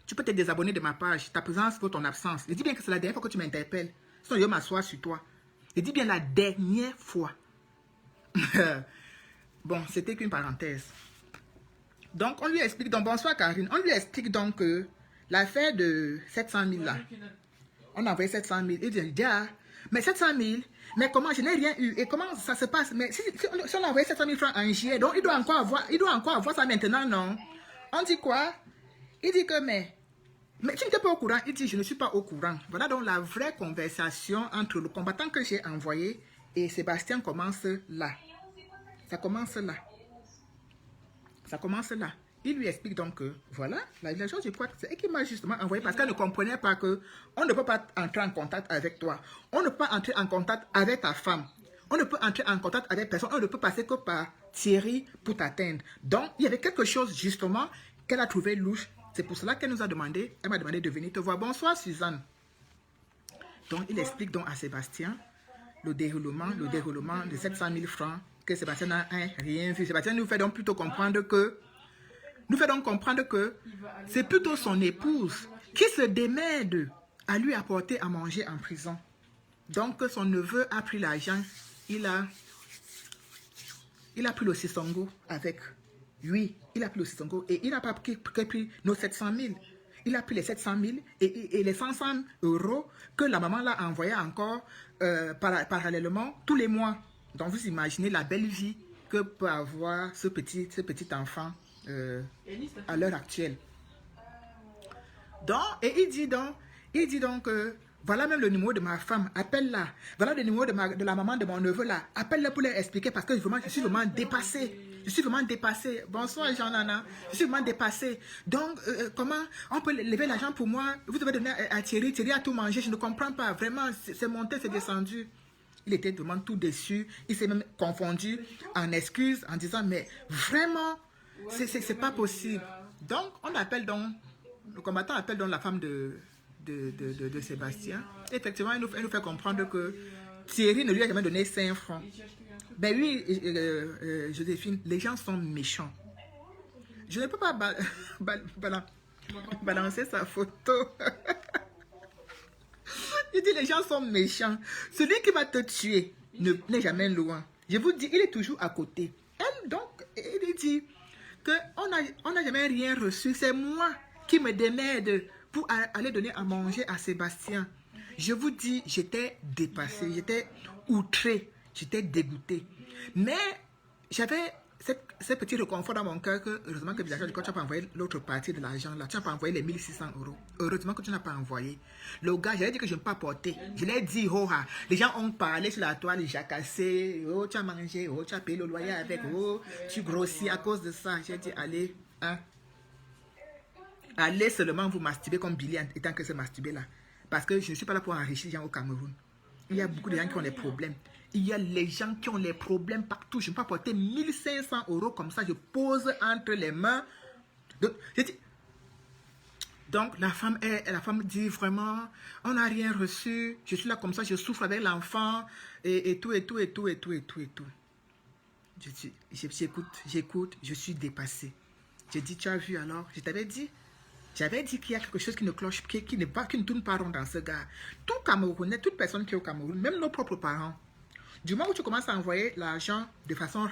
Tu peux te désabonner de ma page. Ta présence vaut ton absence. Je dis bien que c'est la dernière fois que tu m'interpelles. Sinon, je vais m'asseoir sur toi. Je dis bien la dernière fois. Bon, c'était qu'une parenthèse. Donc, on lui explique, donc bonsoir Karine, on lui explique donc que l'affaire de 700 000 là, on a envoyé 700 000. Il dit, ah, mais 700 000, mais comment, je n'ai rien eu, et comment ça se passe? Mais si on a envoyé 700 000 francs en juillet, donc il doit encore avoir ça maintenant, non? On dit quoi? Il dit que, mais tu n'étais pas au courant? Il dit, je ne suis pas au courant. Voilà donc la vraie conversation entre le combattant que j'ai envoyé et Sébastien commence là. Ça commence là. Ça commence là. Il lui explique donc que, voilà, la chose, je crois que c'est elle qui m'a justement envoyé parce qu'elle ne comprenait pas que on ne peut pas entrer en contact avec toi. On ne peut pas entrer en contact avec ta femme. On ne peut entrer en contact avec personne. On ne peut passer que par Thierry pour t'atteindre. Donc, il y avait quelque chose justement qu'elle a trouvé louche. C'est pour cela qu'elle nous a demandé, elle m'a demandé de venir te voir. Bonsoir Suzanne. Donc, il explique donc à Sébastien le déroulement de 700 000 francs que Sébastien n'a rien vu. Sébastien nous fait donc plutôt comprendre que c'est plutôt son épouse qui se démerde à lui apporter à manger en prison. Donc son neveu a pris l'argent, il a pris le Sissongo avec lui, il a pris le Sissongo et il n'a pas pris nos 700 000. Il a pris les 700 000 et les 500 € que la maman l'a envoyé encore parallèlement tous les mois. Donc vous imaginez la belle vie que peut avoir ce petit enfant à l'heure actuelle. Donc, et il dit donc voilà même le numéro de ma femme, appelle-la. Voilà le numéro de la maman de mon neveu là, appelle-la pour leur expliquer parce que je suis vraiment dépassée. Je suis vraiment dépassée. Bonsoir Jean-Nana. Je suis vraiment dépassée. Donc, comment on peut lever l'argent pour moi? Vous devez donner à Thierry. Thierry a tout mangé. Je ne comprends pas. Vraiment, c'est monté, c'est descendu. Il était vraiment tout déçu. Il s'est même confondu en excuses en disant, mais vraiment, c'est pas possible. Donc, on appelle donc, le combattant appelle donc la femme de Sébastien. Effectivement, il nous fait comprendre que Thierry ne lui a jamais donné 5 francs. Ben oui, Joséphine, les gens sont méchants. Je ne peux pas balancer sa photo. Je dis, les gens sont méchants. Celui qui va te tuer n'est jamais loin. Je vous dis, il est toujours à côté. Elle, donc, il dit qu'on n'a jamais rien reçu. C'est moi qui me démerde pour aller donner à manger à Sébastien. Je vous dis, j'étais dépassée, j'étais outrée, j'étais dégoûtée. Mais j'avais ce petit réconfort dans mon cœur que, heureusement que Villageois du Quad, tu n'as pas envoyé l'autre partie de l'argent là. Tu n'as pas envoyé les 1600 €. Heureusement que tu n'as pas envoyé. Le gars, j'avais dit que je ne peux pas porter. Je l'ai dit, oh, les gens ont parlé sur la toile, j'ai cassé, oh, tu as mangé, oh, tu as payé le loyer avec, oh, tu grossis à cause de ça. J'ai dit, allez, hein. Allez seulement vous masturber comme Billy étant que se masturber là. Parce que je ne suis pas là pour enrichir les gens au Cameroun. Il y a beaucoup de gens qui ont des problèmes. Il y a les gens qui ont les problèmes partout. Je ne peux pas porter 1500 € comme ça. Je pose entre les mains. Donc, la femme dit vraiment, on n'a rien reçu. Je suis là comme ça, je souffre avec l'enfant. Et tout. J'écoute, je suis dépassée. J'ai dit, tu as vu alors? Je t'avais dit. J'avais dit qu'il y a quelque chose qui ne cloche, qui ne tourne pas rond dans ce gars. Tout Camerounais, toute personne qui est au Cameroun, même nos propres parents, du moment où tu commences à envoyer l'argent de façon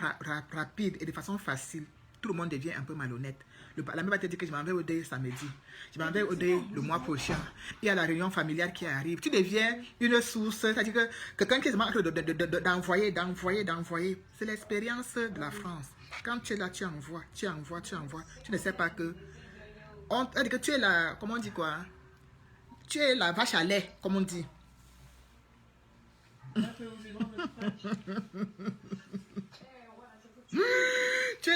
rapide et de façon facile, tout le monde devient un peu malhonnête. La mère va te dire que je m'en vais au deuil samedi. Je m'en vais au deuil le mois prochain. Il y a la réunion familiale qui arrive. Tu deviens une source. C'est-à-dire que quelqu'un qui se met d'envoyer. C'est l'expérience de la France. Quand tu es là, tu envoies. Tu ne sais pas que... C'est-à-dire que tu es la... Comment on dit quoi? Tu es la vache à lait, comme on dit. Tu es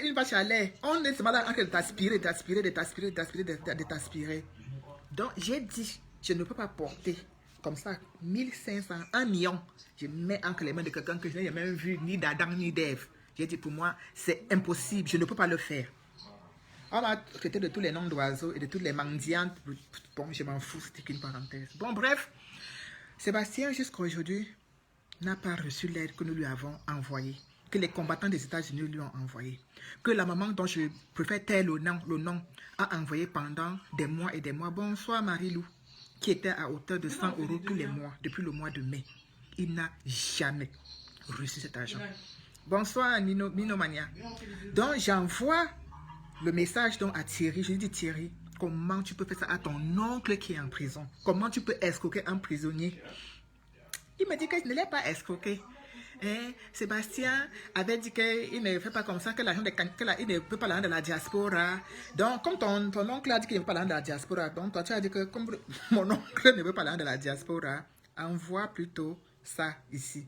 une vache à lait. On est seulement en train de t'aspirer. Donc, j'ai dit, je ne peux pas porter comme ça 1500, 1 million. Je mets entre les mains de quelqu'un que je n'ai même vu ni d'Adam ni d'Ève. J'ai dit, pour moi, c'est impossible. Je ne peux pas le faire. On m'a traité de tous les noms d'oiseaux et de toutes les mendiantes. Bon, je m'en fous, c'était qu'une parenthèse. Bon, bref, Sébastien, jusqu'à aujourd'hui, n'a pas reçu l'aide que nous lui avons envoyée, que les combattants des États-Unis lui ont envoyée, que la maman dont je préfère taire le nom a envoyé pendant des mois et des mois. Bonsoir Marie-Lou, qui était à hauteur de 100 € tous les mois, depuis le mois de mai. Il n'a jamais reçu cet argent. Bonsoir Minomania. Donc j'envoie le message donc à Thierry. Je lui dis, Thierry, comment tu peux faire ça à ton oncle qui est en prison? Comment tu peux escroquer un prisonnier? Il me dit que je ne l'ai pas escroqué. Sébastien avait dit qu'il ne fait pas comme ça, il ne peut pas l'argent de la diaspora. Donc, comme ton oncle a dit qu'il ne veut pas l'argent de la diaspora, donc toi tu as dit que comme mon oncle ne veut pas l'argent de la diaspora, envoie plutôt ça ici.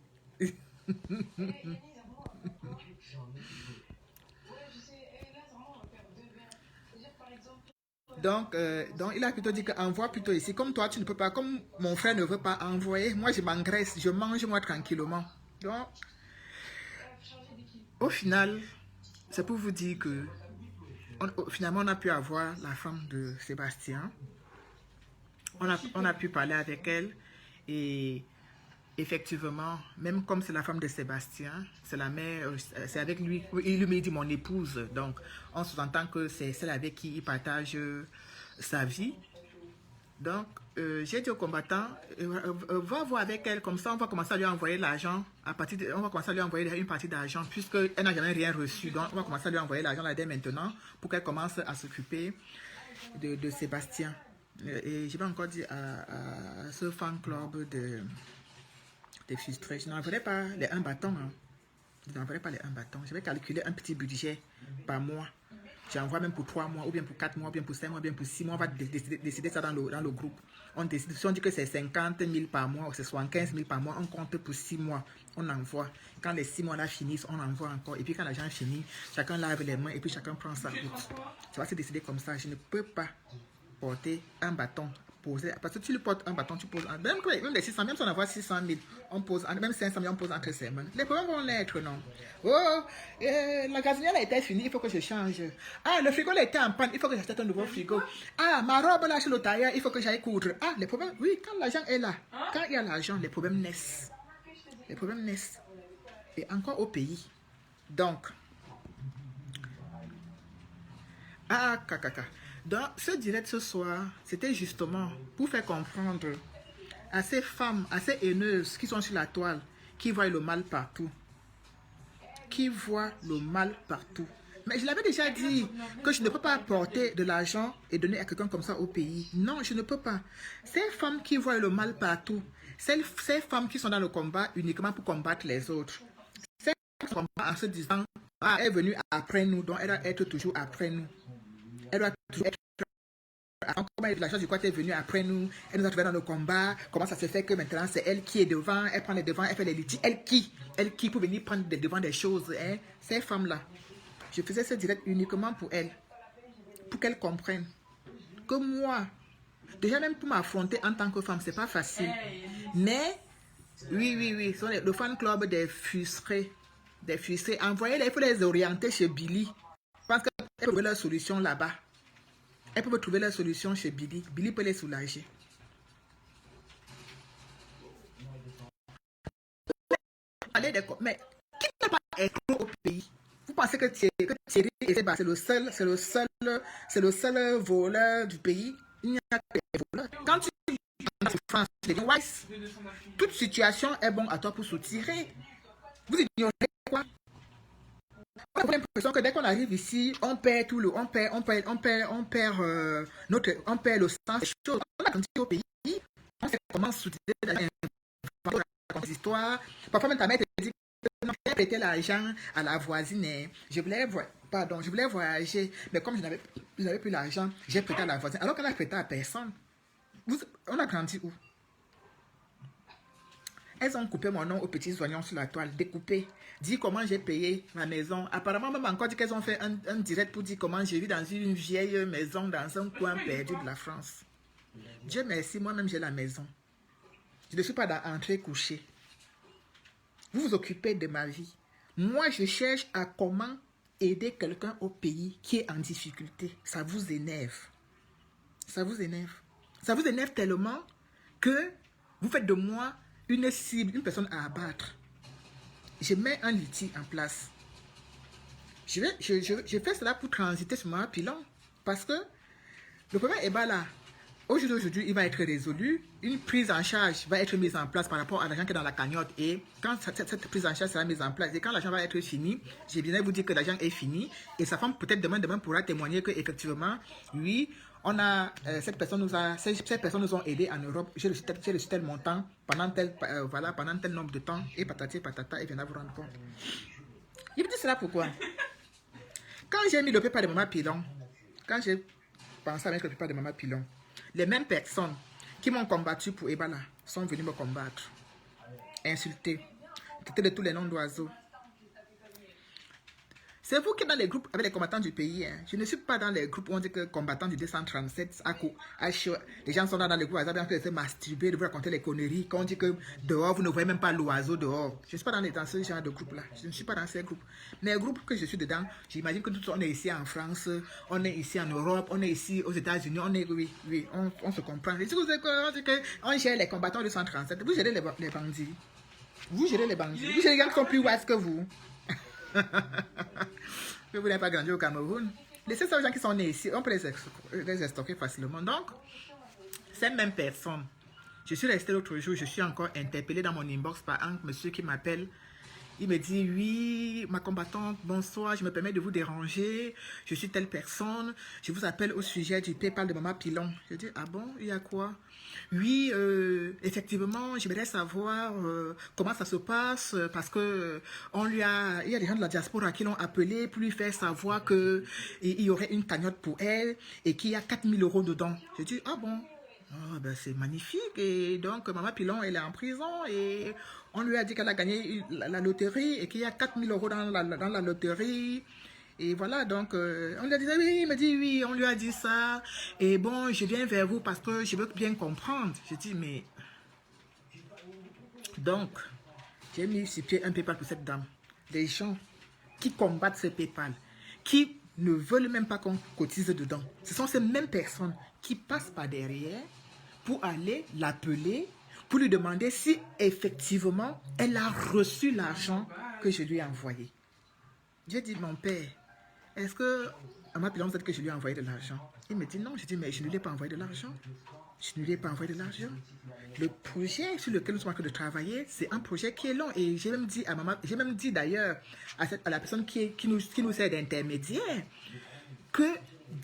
Donc, il a plutôt dit qu'envoie plutôt ici. Comme toi, tu ne peux pas, comme mon frère ne veut pas envoyer, moi, je m'engraisse, je mange moi tranquillement. Donc, au final, c'est pour vous dire que finalement, on a pu avoir la femme de Sébastien. On a pu parler avec elle et effectivement, même comme c'est la femme de Sébastien, c'est la mère, c'est avec lui, il lui dit mon épouse, donc on sous-entend que c'est celle avec qui il partage sa vie. Donc, j'ai dit au combattant, va voir avec elle, comme ça on va commencer à lui envoyer l'argent, on va commencer à lui envoyer une partie d'argent, puisqu'elle n'a jamais rien reçu, donc on va commencer à lui envoyer l'argent là dès maintenant, pour qu'elle commence à s'occuper de Sébastien. Et je vais encore dire à ce fan club des frustrés, je n'enverrai pas les 1 bâton. Hein. Je n'enverrai pas les 1 bâton. Je vais calculer un petit budget par mois. J'envoie même pour 3 mois, ou bien pour 4 mois, ou bien pour 5 mois, ou bien pour 6 mois. On va décider ça dans le groupe. On décide, si on dit que c'est 50 000 par mois, ou c'est 75 000 par mois, on compte pour 6 mois. On envoie. Quand les 6 mois là finissent, on envoie encore. Et puis quand l'argent finit, chacun lave les mains et puis chacun prend sa route. Ça va se décider comme ça. Je ne peux pas porter un bâton. Parce que tu lui portes un bâton, tu poses même les 600, même si on envoie 600 000, on pose, même 500 000, on pose entre ses mains. Les problèmes vont l'être, non? Oh, la gazinière a été finie, il faut que je change. Ah, le frigo a été en panne, il faut que j'achète un nouveau frigo. Ah, ma robe là chez le tailleur, il faut que j'aille coudre. Ah, les problèmes, oui, quand l'argent est là, quand il y a l'argent, les problèmes naissent. Les problèmes naissent. Et encore au pays. Donc, donc, ce direct ce soir, c'était justement pour faire comprendre à ces femmes, à ces haineuses qui sont sur la toile, qui voient le mal partout. Qui voient le mal partout. Mais je l'avais déjà dit que je ne peux pas apporter de l'argent et donner à quelqu'un comme ça au pays. Non, je ne peux pas. Ces femmes qui voient le mal partout, ces femmes qui sont dans le combat uniquement pour combattre les autres, ces femmes qui sont en se disant, ah, elle est venue après nous, donc elle doit être toujours après nous. Elle doit toujours être la chose du quoi elle est venue après nous, elle nous a trouvé dans le combat, comment ça se fait que maintenant c'est elle qui est devant, elle prend les devants, elle fait les litiges, elle qui peut venir prendre les devants des choses, hein? Ces femmes-là, je faisais ce direct uniquement pour elles, pour qu'elles comprennent que moi, déjà même pour m'affronter en tant que femme, c'est pas facile, mais Oui. Ce sont le fan club des frustrés. Des frustrés. Envoyez-les, il faut les orienter chez Billy. Je pense qu'elles peuvent trouver leur solution là-bas. Elles peuvent trouver leur solution chez Billy. Billy peut les soulager. Mais qui n'a pas escroc au pays? Vous pensez que Thierry et Seba, c'est le seul voleur du pays? Il n'y a que des voleurs. Quand tu es en souffrance, toute situation est bonne à toi pour soutirer. Vous ignorez quoi? On a l'impression que dès qu'on arrive ici, on perd tout le, on perd le sens des choses. On a grandi au pays, on sait comment soutirer des histoires. Parfois même ta mère te dit que j'ai prêté l'argent à la voisine. Je voulais voyager, mais comme je n'avais plus l'argent, j'ai prêté à la voisine. Alors qu'elle a prêté à personne. On a grandi où? Elles ont coupé mon nom aux petits oignons sur la toile, découpé. Dit comment j'ai payé ma maison. Apparemment, même encore dit qu'elles ont fait un direct pour dire comment j'ai vis dans une vieille maison dans un coin perdu de la France. Dieu merci, moi-même j'ai la maison. Je ne suis pas entrée coucher. Vous vous occupez de ma vie. Moi, je cherche à comment aider quelqu'un au pays qui est en difficulté. Ça vous énerve. Ça vous énerve. Ça vous énerve tellement que vous faites de moi une cible, une personne à abattre. Je mets un litige en place. Je fais cela pour transiter sur mon pilon. Parce que le problème est là. Aujourd'hui, il va être résolu. Une prise en charge va être mise en place par rapport à l'argent qui est dans la cagnotte. Et quand cette prise en charge sera mise en place, et quand l'argent va être fini, je viens vous dire que l'argent est fini. Et sa femme, peut-être demain pourra témoigner qu'effectivement, oui, on a, ces personnes nous ont aidés en Europe. J'ai reçu tel montant pendant tel nombre de temps. Et patati patata, et viendra vous rendre compte. Il me dit cela pourquoi? Quand j'ai mis le PayPal de Maman Pilon, quand j'ai pensé à mettre le PayPal de Maman Pilon, les mêmes personnes qui m'ont combattu pour Ebola sont venues me combattre, insulter, traiter de tous les noms d'oiseaux. C'est vous qui êtes dans les groupes avec les combattants du pays. Hein. Je ne suis pas dans les groupes où on dit que combattants du 237, les gens sont dans les groupes, ils ont se masturber, de vous raconter les conneries, quand on dit que dehors, vous ne voyez même pas l'oiseau dehors. Je ne suis pas dans ce genre de groupe-là. Je ne suis pas dans ces groupes. Mais les groupes que je suis dedans, j'imagine que on est ici en France, on est ici en Europe, on est ici aux États-Unis, on se comprend. Et si vous dites qu'on gère les combattants du 237, vous gérez les bandits. Vous gérez les bandits. Vous gérez les gens qui sont plus wise que vous. Que vous n'avez pas grandi au Cameroun. Laissez ça aux gens qui sont nés ici, on peut les stocker facilement. Donc, ces mêmes personnes, je suis resté l'autre jour, je suis encore interpellé dans mon inbox par un monsieur qui m'appelle. Il me dit, oui, ma combattante, bonsoir, je me permets de vous déranger, je suis telle personne, je vous appelle au sujet du PayPal de Maman Pilon. Je dis, ah bon, il y a quoi? Oui, effectivement, j'aimerais savoir comment ça se passe, parce que il y a des gens de la diaspora qui l'ont appelé pour lui faire savoir qu'il y aurait une cagnotte pour elle et qu'il y a 4 000 € dedans. Je dis, ah bon? Oh, ben c'est magnifique. Et donc, Maman Pilon, elle est en prison et on lui a dit qu'elle a gagné la loterie et qu'il y a 4 000 € dans la loterie. Et voilà, donc, on lui a dit, oui, il me dit, oui, on lui a dit ça. Et bon, je viens vers vous parce que je veux bien comprendre. Je dis, mais... Donc, j'ai mis sur pied un PayPal pour cette dame. Les gens qui combattent ce PayPal, qui ne veulent même pas qu'on cotise dedans, ce sont ces mêmes personnes qui passent par derrière pour aller l'appeler, pour lui demander si effectivement elle a reçu l'argent que je lui ai envoyé. J'ai dit, mon père, est-ce que Maman Pilon sait que je lui ai envoyé de l'argent? Il me dit non. Je dis, mais je ne lui ai pas envoyé de l'argent. Je ne lui ai pas envoyé de l'argent. Le projet sur lequel nous sommes en train de travailler, c'est un projet qui est long. Et j'ai même dit à Maman, j'ai même dit d'ailleurs à la personne qui nous sert d'intermédiaire, que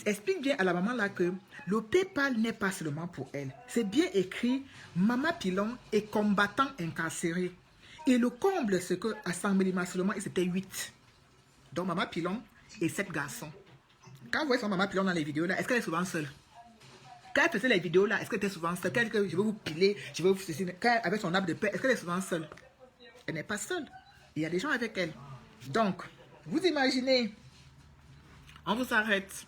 explique bien à la maman là que le PayPal n'est pas seulement pour elle. C'est bien écrit, Maman Pilon est combattant incarcéré. Et le comble, c'est qu'à Saint-Mélima seulement, ils étaient 8. Donc Maman Pilon et 7 garçons. Quand vous voyez son Maman Pilon dans les vidéos là, est-ce qu'elle est souvent seule? Quand elle faisait les vidéos là, est-ce qu'elle était souvent seule? Quand elle dit que je vais vous piler, je vais vous ceci, quand avec son arbre de paix, est-ce qu'elle est souvent seule? Elle n'est pas seule. Il y a des gens avec elle. Donc, vous imaginez, on vous arrête.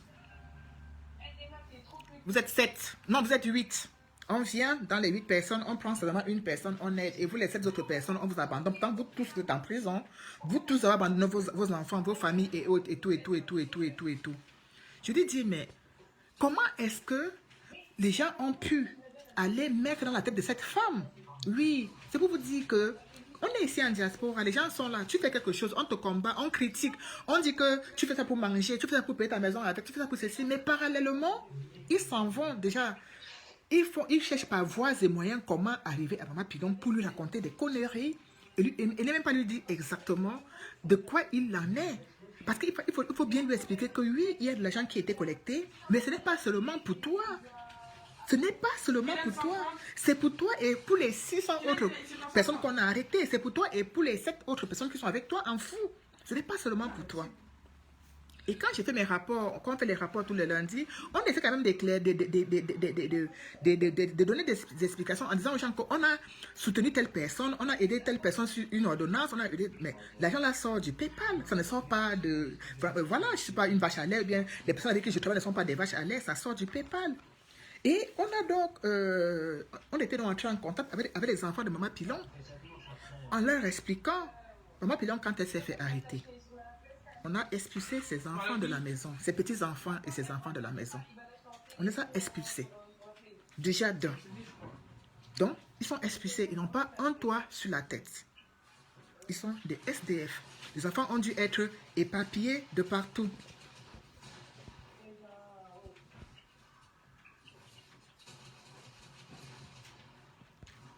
Vous êtes 7. Non, vous êtes 8. On vient dans les 8 personnes, on prend seulement une personne, on aide. Et vous, les 7 autres personnes, on vous abandonne. Tant vous tous êtes en prison, vous tous avez abandonné vos enfants, vos familles et autres, et tout, et tout, et tout, et tout, et tout, et tout. Je lui dis, mais comment est-ce que les gens ont pu aller mettre dans la tête de cette femme? Oui, c'est pour vous dire que on est ici en diaspora, les gens sont là, tu fais quelque chose, on te combat, on critique, on dit que tu fais ça pour manger, tu fais ça pour payer ta maison avec, tu fais ça pour ceci, mais parallèlement, ils s'en vont déjà. Ils cherchent par voies et moyens comment arriver à Maman Pilon pour lui raconter des conneries et ne même pas lui dire exactement de quoi il en est. Parce qu'il faut bien lui expliquer que oui, il y a de l'argent qui a été collecté, mais ce n'est pas seulement pour toi. Ce n'est pas seulement pour toi. C'est pour toi et pour les 600 autres personnes qu'on a arrêtées. C'est pour toi et pour les 7 autres personnes qui sont avec toi en fou. Ce n'est pas seulement pour toi. Et quand j'ai fait mes rapports, quand on fait les rapports tous les lundis, on essaie quand même de donner des explications en disant aux gens qu'on a soutenu telle personne, on a aidé telle personne sur une ordonnance, on a aidé, mais l'argent là sort du PayPal, ça ne sort pas de... Voilà, je ne suis pas une vache à lait, ou bien les personnes avec qui je travaille ne sont pas des vaches à lait, ça sort du PayPal. Et on a donc, on était donc entré en contact avec les enfants de Maman Pilon, en leur expliquant, Maman Pilon quand elle s'est fait arrêter. On a expulsé ses enfants de la maison, ses petits-enfants et ses enfants de la maison. On les a expulsés. Déjà d'un. Donc, ils sont expulsés. Ils n'ont pas un toit sur la tête. Ils sont des SDF. Les enfants ont dû être éparpillés de partout.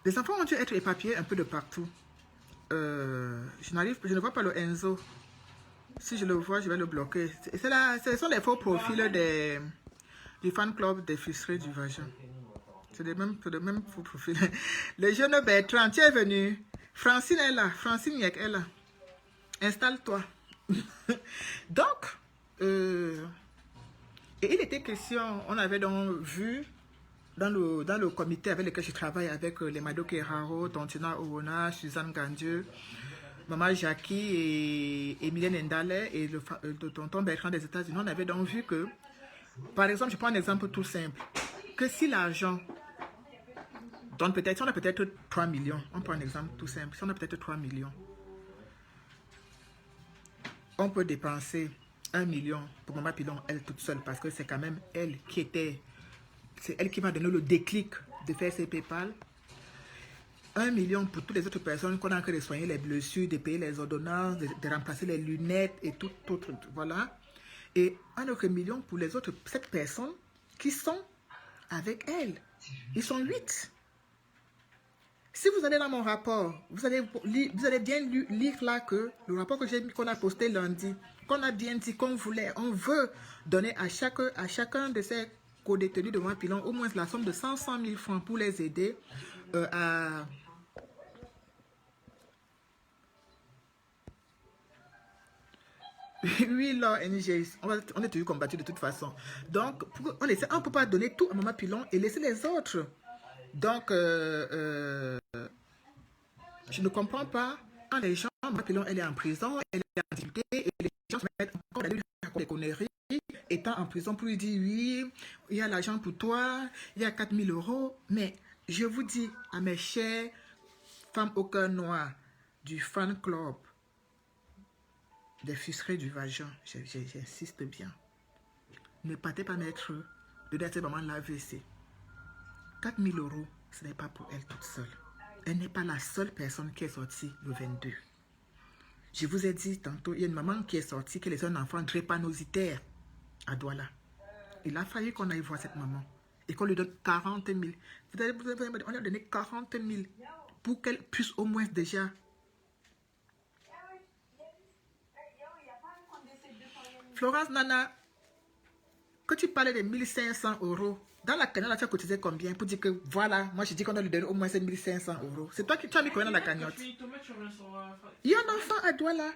Les enfants ont dû être éparpillés un peu de partout. Je ne vois pas le Enzo. Si je le vois, je vais le bloquer. Ce sont les faux profils du fan club des frustrés du vagin. C'est le même faux profil. Le jeune Bertrand, tu es venu. Francine est là. Francine Yek est là. Installe-toi. Donc, et il était question, on avait donc vu dans le comité avec lequel je travaille avec les Mado Keraro, Tontina Owona, Suzanne Gandieu, Maman Jackie et Mylène Ndale et le tonton Bertrand des États-Unis, on avait donc vu que, par exemple, je prends un exemple tout simple, que si l'argent donne peut-être, si on a peut-être 3 millions, on prend un exemple tout simple, si on a peut-être 3 millions, on peut dépenser 1 million pour Maman Pilon, elle toute seule, parce que c'est quand même elle qui était, c'est elle qui m'a donné le déclic de faire ses PayPal. 1 million pour toutes les autres personnes qu'on a encore de soigner les blessures, de payer les ordonnances, de remplacer les lunettes et tout autre, voilà. Et 1 autre million pour les autres 7 personnes qui sont avec elle. Ils sont 8. Si vous allez dans mon rapport, vous allez bien lire là que le rapport qu'on a posté lundi, qu'on a bien dit qu'on voulait, on veut donner à chacun de ces co-détenus de Maman Pilon au moins la somme de 100 000 francs pour les aider à... Oui, là, NGS, on est toujours combattu de toute façon. Donc, on ne peut pas donner tout à Maman Pilon et laisser les autres. Donc, je ne comprends pas quand les gens, Maman Pilon, elle est en prison, elle est en difficulté et les gens se mettent encore à lui raconter des conneries, étant en prison pour lui dire oui, il y a l'argent pour toi, il y a 4 000 €. Mais je vous dis à mes chères femmes au cœur noir du fan club des frustrés du vagin, j'insiste bien. Ne partez pas mettre de date maman l'AVC. 4 000 €, ce n'est pas pour elle toute seule. Elle n'est pas la seule personne qui est sortie le 22. Je vous ai dit tantôt, il y a une maman qui est sortie, qui est un enfant drépanocytaire à Douala. Il a fallu qu'on aille voir cette maman et qu'on lui donne 40 000. On lui a donné 40 000 pour qu'elle puisse au moins déjà... Florence Nana, que tu parlais de 1 500 €, dans la cagnotte, tu as cotisé combien pour dire que voilà, moi je dis qu'on doit lui donner au moins 1 500 €. C'est toi qui as mis combien dans la cagnotte? Il y a un enfant à Douala,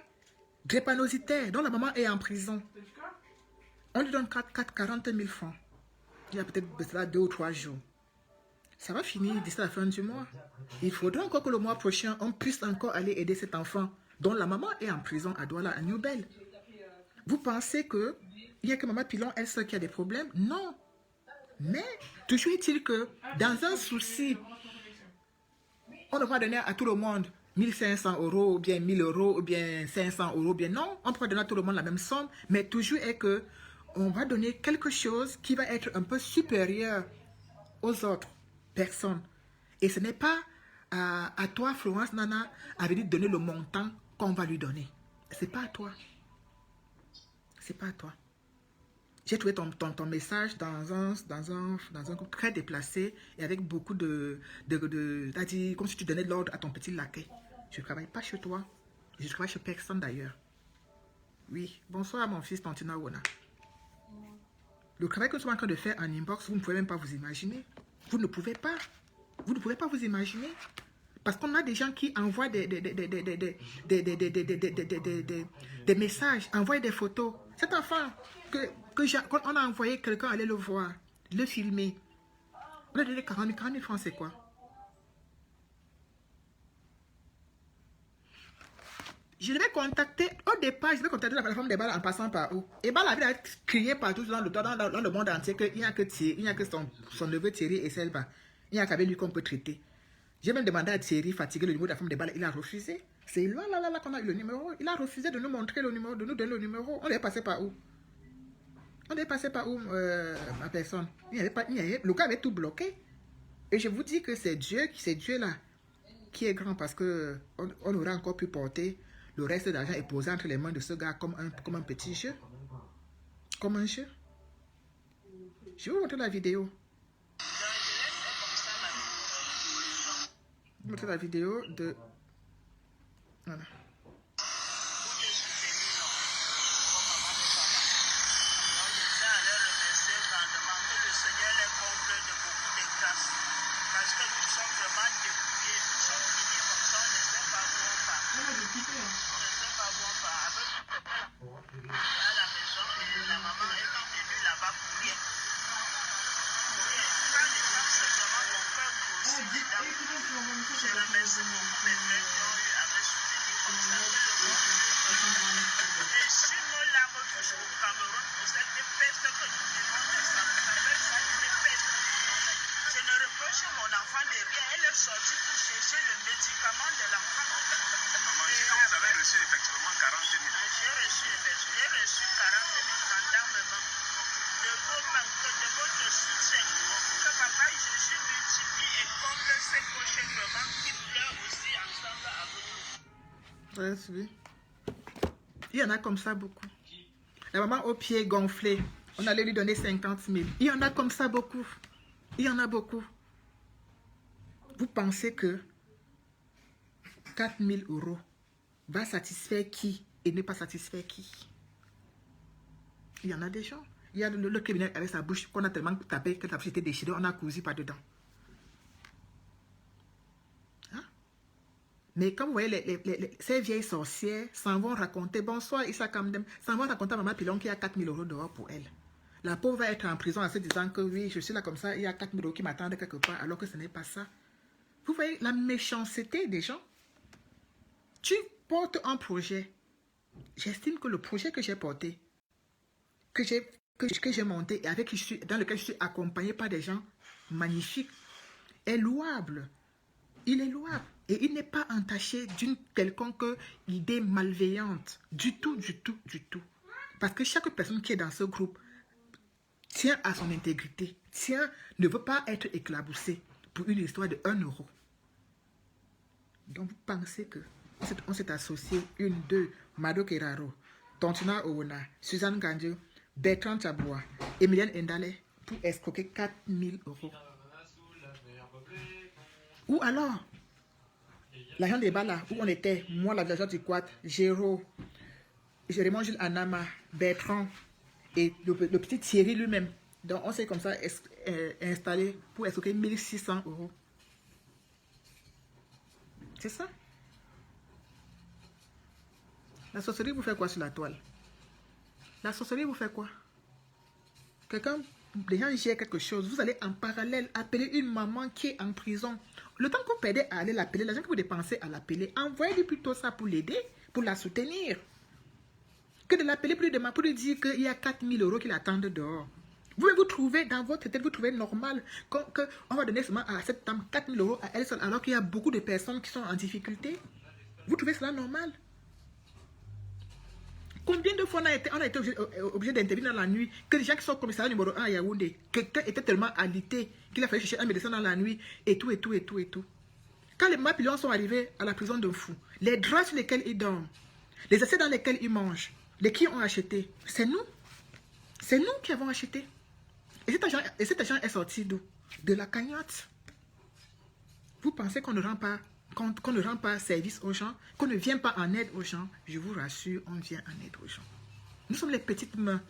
drépanocytaire, dont la maman est en prison. On lui donne 40 000 francs. Il y a peut-être 2 ou 3 jours. Ça va finir d'ici la fin du mois. Il faudra encore que le mois prochain, on puisse encore aller aider cet enfant dont la maman est en prison à Douala, à New Bell. Vous pensez qu'il n'y a que Maman Pilon, elle seule qui a des problèmes? Non. Mais toujours est-il que dans un souci, on ne peut pas donner à tout le monde 1500 euros, ou bien 1000 euros, ou bien 500 euros, ou bien non. On ne peut pas donner à tout le monde la même somme, mais toujours est que on va donner quelque chose qui va être un peu supérieur aux autres personnes. Et ce n'est pas à toi, Florence Nana, à venir donner le montant qu'on va lui donner. C'est pas à toi. C'est pas à toi. J'ai trouvé ton message dans un groupe très déplacé et avec beaucoup c'est-à-dire comme si tu donnais de l'ordre à ton petit laquais. Je ne travaille pas chez toi. Je travaille chez personne d'ailleurs. Oui. Bonsoir mon fils Tantina Wona. Le travail que nous sommes en train de faire en inbox, vous ne pouvez même pas vous imaginer. Vous ne pouvez pas. Vous ne pouvez pas vous imaginer. Parce qu'on a des gens qui envoient des messages, envoient des photos. Cet enfant, quand on a envoyé quelqu'un aller le voir, le filmer, on a donné 40 000 francs, c'est quoi? Je devais contacter, au départ, je devais contacter la plateforme des balles en passant par où? Et Bal avait crié partout dans le monde entier qu'il n'y a que Thierry, il n'y a que son neveu Thierry et Selva. Il n'y a qu'avec lui qu'on peut traiter. J'ai même demandé à Thierry, fatigué, le numéro de la femme des balles, il a refusé. C'est là qu'on a eu le numéro. Il a refusé de nous montrer le numéro, de nous donner le numéro. On devait passer par où? On devait passer par où, ma personne? Le gars avait tout bloqué. Et je vous dis que c'est Dieu là qui est grand parce que on aurait encore pu porter le reste de l'argent et poser entre les mains de ce gars comme un petit jeu. Comme un jeu. Je vais vous montrer la vidéo. Je vais vous montrer la vidéo de... Voilà. Il y en a comme ça beaucoup. La maman au pied gonflé, on allait lui donner 50 000. Il y en a comme ça beaucoup. Il y en a beaucoup. Vous pensez que 4 000 euros va satisfaire qui et ne pas satisfaire qui? Il y en a des gens. Il y a le criminel avec sa bouche qu'on a tellement tapé que la bouche était déchirée, on a cousu pas dedans. Mais comme vous voyez, ces vieilles sorcières s'en vont raconter, bonsoir Issa Kamdem, s'en vont raconter à Maman Pilon qu'il y a 4 000 euros dehors pour elle. La pauvre va être en prison en se disant que oui, je suis là comme ça, il y a 4 000 euros qui m'attendent quelque part, alors que ce n'est pas ça. Vous voyez la méchanceté des gens. Tu portes un projet. J'estime que le projet que j'ai porté, que j'ai monté et dans lequel je suis accompagné par des gens magnifiques, est louable. Il est louable. Et il n'est pas entaché d'une quelconque idée malveillante. Du tout, du tout, du tout. Parce que chaque personne qui est dans ce groupe tient à son intégrité. Ne veut pas être éclaboussé pour une histoire de 1 euro. Donc vous pensez que on s'est associé, Mado Keraro, Tontina Owona, Suzanne Gandio, Bertrand Chaboua, Emilienne Endale pour escroquer 4 000 euros. Ou alors, l'agent des bas là, où on était, moi, la villageoise du Quad, Géraud, Jérémon Gilles Anama, Bertrand et le petit Thierry lui-même. Donc, on s'est comme ça installé pour escroquer 1 600 euros. C'est ça. La sorcellerie vous fait quoi sur la toile? La sorcellerie vous fait quoi? Les gens gèrent quelque chose, vous allez en parallèle appeler une maman qui est en prison. Le temps que vous perdez à aller l'appeler, l'argent que vous dépensez à l'appeler, envoyez-lui plutôt ça pour l'aider, pour la soutenir. Que de l'appeler pour lui dire qu'il y a 4 000 euros qui l'attendent dehors. Vous vous trouvez dans votre tête, vous trouvez normal qu'on va donner seulement à cette dame 4 000 € à elle seule, alors qu'il y a beaucoup de personnes qui sont en difficulté. Vous trouvez cela normal? Combien de fois on a été obligé d'intervenir dans la nuit, que les gens qui sont commissariat numéro 1 à Yaoundé, quelqu'un était tellement alité qu'il a fallu chercher un médecin dans la nuit, et tout. Quand les Mapillons sont arrivés à la prison de Fou, les draps sur lesquels ils dorment, les assiettes dans lesquelles ils mangent, les qui ont acheté, c'est nous. C'est nous qui avons acheté. Et cet argent est sorti d'où? De la cagnotte. Vous pensez qu'on ne rend pas service aux gens, qu'on ne vient pas en aide aux gens? Je vous rassure, on vient en aide aux gens. Nous sommes les petites mains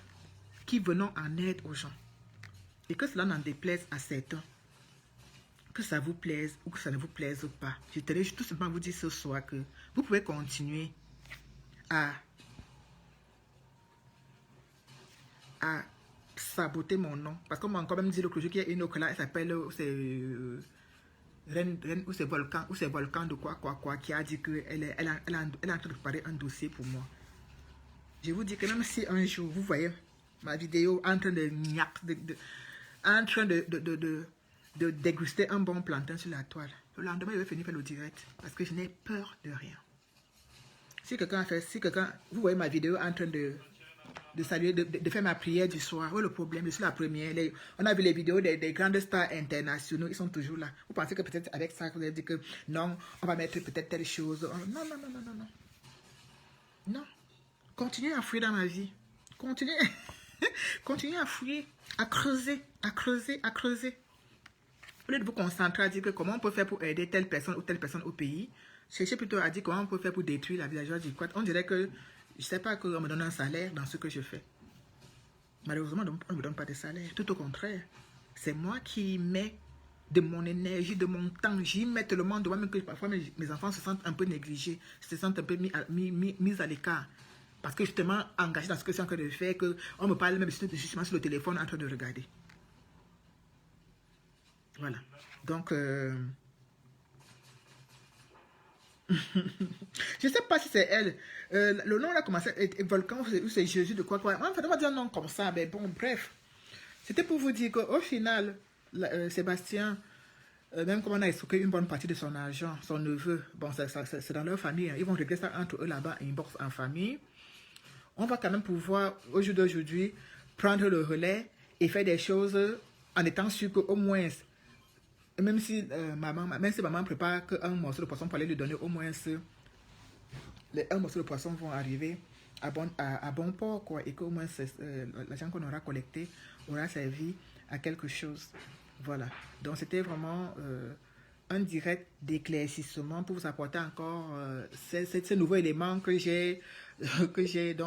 qui venons en aide aux gens. Et que cela n'en déplaise à certains, que ça vous plaise ou que ça ne vous plaise pas, je tenais tout simplement à vous dire ce soir que vous pouvez continuer à saboter mon nom. Parce qu'on m'a encore même dit l'autre jour qu'il y a une autre là, elle s'appelle Reine ou c'est Volcan de quoi, qui a dit qu'elle est en train de préparer un dossier pour moi. Je vous dis que même si un jour vous voyez ma vidéo en train de déguster un bon plantain sur la toile, le lendemain je vais finir faire le direct parce que je n'ai peur de rien. Si quelqu'un vous voyez ma vidéo en train de saluer, de faire ma prière du soir, le problème, je suis la première. On a vu les vidéos des grandes stars internationaux, ils sont toujours là. Vous pensez que peut-être avec ça, vous allez dire que non, on va mettre peut-être telle chose. Non. Non. Continuez à fouiller dans ma vie. Continuez à fouiller, à creuser. Au lieu de vous concentrer à dire que comment on peut faire pour aider telle personne ou telle personne au pays, cherchez plutôt à dire comment on peut faire pour détruire la villageoise du Quad. On dirait que, je ne sais pas qu'on me donne un salaire dans ce que je fais. Malheureusement, on ne me donne pas de salaire. Tout au contraire. C'est moi qui mets de mon énergie, de mon temps. J'y mets tellement de moi-même que parfois mes enfants se sentent un peu négligés, se sentent un peu mis à l'écart. Parce que justement, engagé dans ce que je suis en train de faire, qu'on me parle même justement sur le téléphone en train de regarder. Voilà. Donc, je ne sais pas si c'est elle. Le nom là commencé Volcan ou c'est Jésus de quoi. En fait, on va dire un nom comme ça. Mais bon, bref. C'était pour vous dire qu'au final, Sébastien, même comme on a escroqué une bonne partie de son argent, son neveu, bon, c'est dans leur famille. Hein, ils vont régler ça entre eux là-bas, inbox en famille. On va quand même pouvoir, au jour d'aujourd'hui, prendre le relais et faire des choses en étant sûr qu'au moins, même si maman prépare un morceau de poisson pour aller lui donner au moins un morceau de poisson vont arriver à bon port, quoi, et qu'au moins l'argent qu'on aura collecté aura servi à quelque chose. Voilà. Donc c'était vraiment un direct d'éclaircissement pour vous apporter encore ces nouveaux éléments dont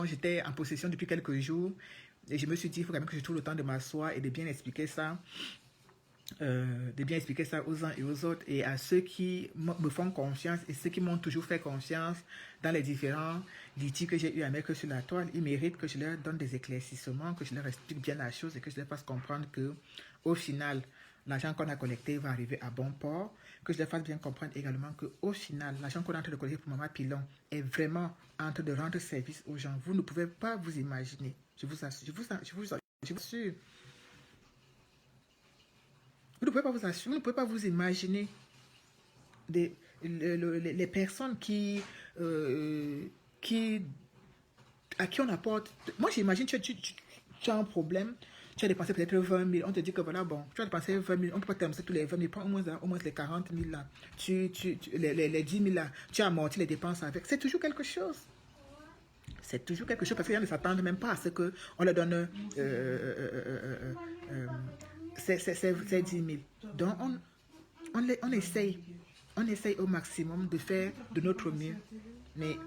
j'étais en possession depuis quelques jours. Et je me suis dit, il faut quand même que je trouve le temps de m'asseoir et de bien expliquer ça. Aux uns et aux autres et à ceux qui me font confiance et ceux qui m'ont toujours fait confiance dans les différents litiges que j'ai eu à mettre sur la toile. Ils méritent que je leur donne des éclaircissements, que je leur explique bien la chose et que je leur fasse comprendre que au final, l'argent qu'on a collecté va arriver à bon port, que je leur fasse bien comprendre également que au final, l'argent qu'on est en train de collecter pour Maman Pilon est vraiment en train de rendre service aux gens. Vous ne pouvez pas vous imaginer. Je vous assure. Vous ne pouvez pas vous assurer, vous ne pouvez pas vous imaginer les personnes à qui on apporte. Moi, j'imagine que tu as un problème, tu as dépensé peut-être 20 000, on te dit que voilà, bon, tu as dépensé 20 000, on ne peut pas t'amuser tous les 20 000, prends au moins les 40 000 là, les 10 000 là, tu as amorti les dépenses avec. C'est toujours quelque chose. C'est toujours quelque chose parce que les gens ne s'attendent même pas à ce qu'on leur donne c'est 10 000. Donc, on essaye au maximum de faire de notre mieux. Mais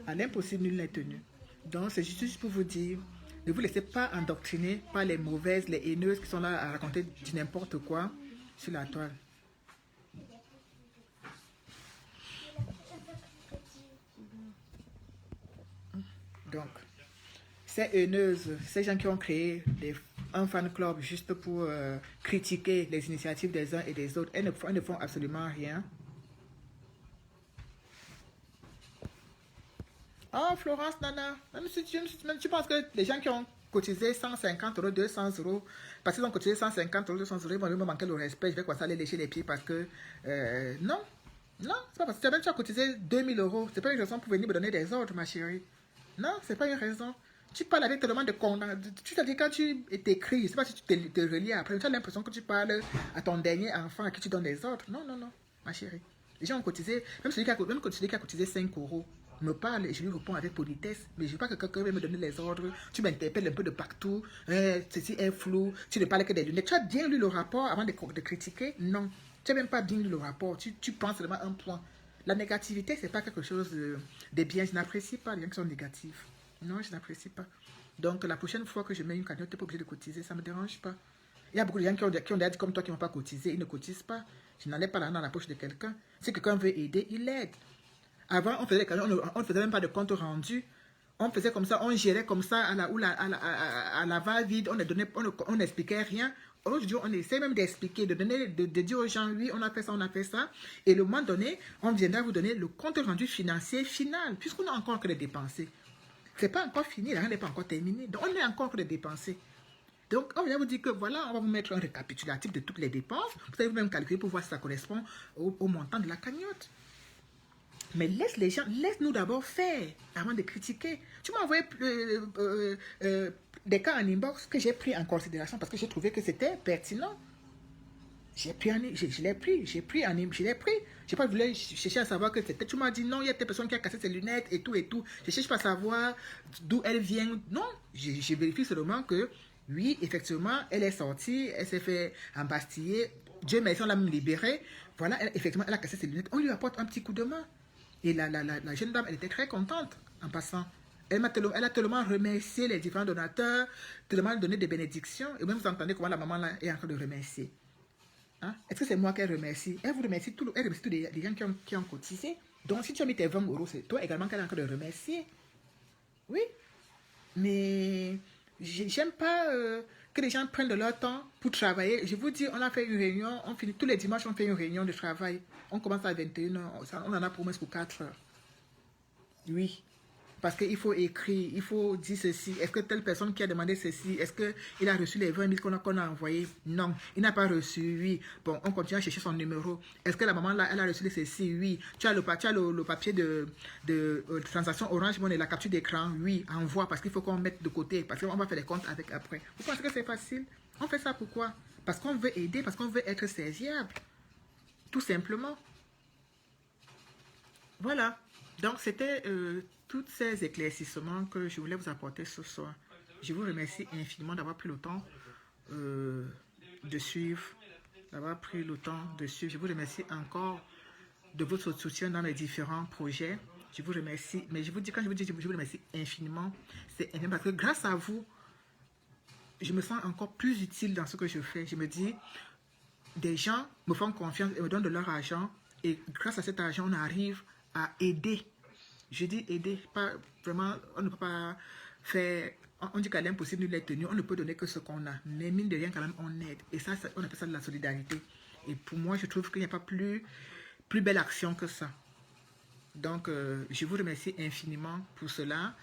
à l'impossible, nul n'est tenu. Donc, c'est juste pour vous dire, ne vous laissez pas endoctriner par les mauvaises, les haineuses qui sont là à raconter du n'importe quoi sur la toile. Donc, ces haineuses, ces gens qui ont créé un fan club juste pour critiquer les initiatives des uns et des autres, elles ne font absolument rien. Oh, Florence, Nana, même tu penses que les gens qui ont cotiser 150 euros, 200 euros. Parce qu'ils ont cotisé 150 euros, 200 euros, ils vont me manquer le respect. Je vais commencer à aller lécher les pieds parce que... non, non, c'est pas parce que tu as cotisé 2000 euros. C'est pas une raison pour venir me donner des ordres, ma chérie. Non, c'est pas une raison. Tu parles avec tellement de condamnation. Tu te dis quand tu t'écris, je sais pas si tu te relis après, tu as l'impression que tu parles à ton dernier enfant à qui tu donnes des ordres. Non, non, non, ma chérie. Les gens ont cotisé, même celui qui a cotisé 5 euros me parle et je lui réponds avec politesse. Mais je ne veux pas que quelqu'un vienne me donner les ordres. Tu m'interpelles un peu de partout. Ceci est flou. Tu ne parles que des lunettes. Tu as bien lu le rapport avant de critiquer? Non. Tu n'as même pas bien lu le rapport. Tu penses seulement un point. La négativité, ce n'est pas quelque chose de bien. Je n'apprécie pas les gens qui sont négatifs. Non, je n'apprécie pas. Donc, la prochaine fois que je mets une cagnotte, tu n'es pas obligé de cotiser. Ça ne me dérange pas. Il y a beaucoup de gens qui ont dit comme toi qui ne vont pas cotiser. Ils ne cotisent pas. Je n'enlève pas l'argent dans la poche de quelqu'un. Si quelqu'un veut aider, il aide. Avant, on faisait on ne faisait même pas de compte rendu. On faisait comme ça, on gérait comme ça à la va-vide. On n'expliquait rien. Aujourd'hui, on essaie même d'expliquer, de dire aux gens, oui, on a fait ça, on a fait ça. Et le moment donné, on viendra vous donner le compte rendu financier final, puisqu'on n'a encore que les dépenser. Ce n'est pas encore fini, rien n'est pas encore terminé. Donc, on n'est encore que les dépenser. Donc, on vient vous dire que voilà, on va vous mettre un récapitulatif de toutes les dépenses. Vous allez vous-même calculer pour voir si ça correspond au montant de la cagnotte. Mais laisse-nous d'abord faire avant de critiquer. Tu m'as envoyé des cas en inbox que j'ai pris en considération parce que j'ai trouvé que c'était pertinent. Je l'ai pris. J'ai pas voulu chercher à savoir que c'était. Tu m'as dit non, il y a telle personne qui a cassé ses lunettes et tout et tout. Je cherche pas à savoir d'où elle vient. Non, je vérifie seulement que oui, effectivement, elle est sortie, elle s'est fait embastiller. Dieu merci, on l'a même libérée. Voilà, effectivement, elle a cassé ses lunettes. On lui apporte un petit coup de main. Et la jeune dame, elle était très contente en passant. Elle a tellement remercié les différents donateurs, tellement donné des bénédictions. Et même vous entendez comment la maman là est en train de remercier. Hein? Est-ce que c'est moi qu'elle remercie? Elle vous remercie tous les gens qui ont cotisé. Donc si tu as mis tes 20 euros, c'est toi également qu'elle est en train de remercier. Oui. Mais j'aime pas que les gens prennent de leur temps pour travailler. Je vous dis, on a fait une réunion, on finit tous les dimanches, on fait une réunion de travail. On commence à 21h, on en a pour moins pour 4 heures. Oui. Parce qu'il faut écrire, il faut dire ceci. Est-ce que telle personne qui a demandé ceci, est-ce qu'il a reçu les 20 000 qu'on a envoyés? Non, il n'a pas reçu, oui. Bon, on continue à chercher son numéro. Est-ce que la maman, là, elle a reçu ceci? Oui. Tu as le papier de transaction Orange Money, la capture d'écran? Oui, envoie, parce qu'il faut qu'on mette de côté, parce qu'on va faire les comptes avec après. Vous pensez que c'est facile? On fait ça pourquoi? Parce qu'on veut aider, parce qu'on veut être serviable. Tout simplement. Voilà. Donc, c'était tous ces éclaircissements que je voulais vous apporter ce soir. Je vous remercie infiniment d'avoir pris le temps de suivre. Je vous remercie encore de votre soutien dans les différents projets. Je vous remercie. Mais je vous dis, quand je vous remercie infiniment, c'est énorme parce que grâce à vous, je me sens encore plus utile dans ce que je fais. Je me dis, des gens me font confiance et me donnent de leur argent. Et grâce à cet argent, on arrive à aider. Je dis aider, pas vraiment, on ne peut pas faire, on dit qu'à l'impossible, nul n'est tenu, on ne peut donner que ce qu'on a. Mais mine de rien, quand même, on aide. Et ça, on appelle ça de la solidarité. Et pour moi, je trouve qu'il n'y a pas plus belle action que ça. Donc, je vous remercie infiniment pour cela.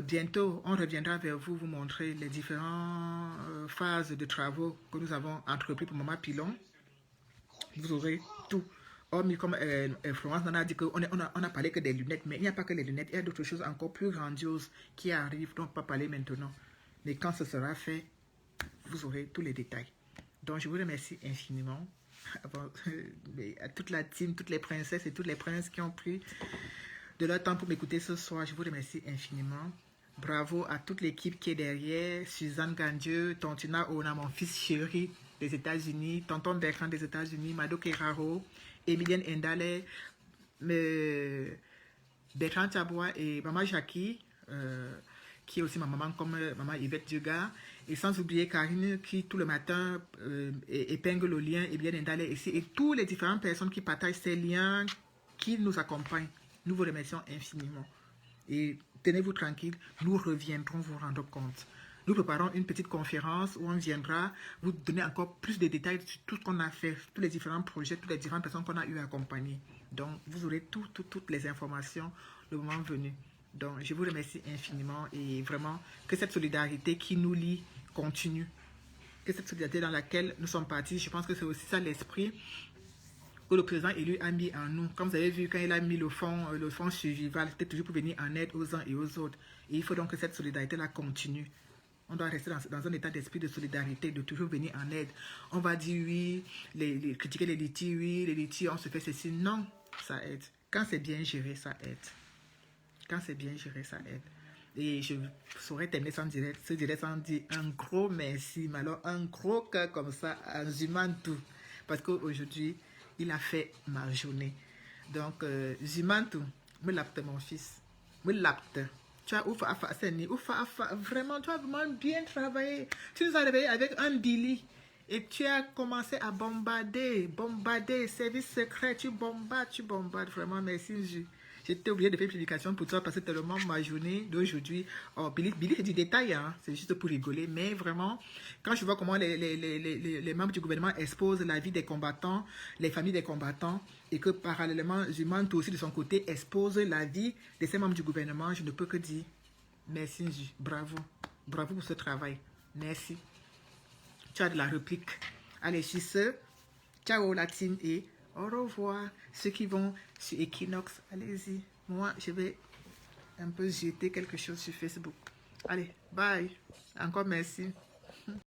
Bientôt, on reviendra vers vous, vous montrer les différentes phases de travaux que nous avons entrepris pour Maman Pilon. Vous aurez tout. Hormis comme Florence en a dit qu'on a parlé que des lunettes, mais il n'y a pas que les lunettes, il y a d'autres choses encore plus grandioses qui arrivent, dont on ne peut pas parler maintenant. Mais quand ce sera fait, vous aurez tous les détails. Donc je vous remercie infiniment à toute la team, toutes les princesses et tous les princes qui ont pris de leur temps pour m'écouter ce soir. Je vous remercie infiniment. Bravo à toute l'équipe qui est derrière, Suzanne Gandieu, Tontuna Ona, mon fils chéri des États-Unis, Tonton Bertrand des États-Unis, Mado Keraro, Emilienne Endale, Bertrand Tabois et Maman Jackie, qui est aussi ma maman comme Maman Yvette Dugas, et sans oublier Karine qui tout le matin épingle le lien, Emilienne Endale ici, et toutes les différentes personnes qui partagent ces liens, qui nous accompagnent. Nous vous remercions infiniment. Et tenez-vous tranquille, nous reviendrons vous rendre compte. Nous préparons une petite conférence où on viendra vous donner encore plus de détails sur tout ce qu'on a fait, tous les différents projets, toutes les différentes personnes qu'on a eu à accompagner. Donc, vous aurez toutes les informations le moment venu. Donc, je vous remercie infiniment et vraiment que cette solidarité qui nous lie continue. Que cette solidarité dans laquelle nous sommes partis, je pense que c'est aussi ça l'esprit que le président élu a mis en nous. Comme vous avez vu, quand il a mis le fonds survival, c'était toujours pour venir en aide aux uns et aux autres. Et il faut donc que cette solidarité-là continue. On doit rester dans un état d'esprit de solidarité, de toujours venir en aide. On va dire oui, critiquer les litiges, oui, les litiges, on se fait ceci. Non, ça aide. Quand c'est bien géré, ça aide. Quand c'est bien géré, ça aide. Et je saurais terminer ce direct sans dire un gros merci, mais alors un gros cœur comme ça, un Zumantou. Parce qu'aujourd'hui, il a fait ma journée. Donc, Zumantou, me lapte mon fils. Me lapte. Tu as vraiment, tu as vraiment bien travaillé. Tu nous as réveillé avec un Billy. Et tu as commencé à bombarder, service secret, tu bombardes, vraiment, merci. J'étais obligée de faire une publication pour toi parce que tellement ma journée d'aujourd'hui, oh, Billy c'est du détail, hein, c'est juste pour rigoler, mais vraiment, quand je vois comment les membres du gouvernement exposent la vie des combattants, les familles des combattants, et que parallèlement, Zumantou aussi de son côté expose la vie de ces membres du gouvernement, je ne peux que dire merci, bravo pour ce travail, merci. Tu as de la réplique. Allez, sur ce, ciao la team et au revoir. Ceux qui vont sur Equinox, allez-y. Moi, je vais un peu jeter quelque chose sur Facebook. Allez, bye. Encore merci.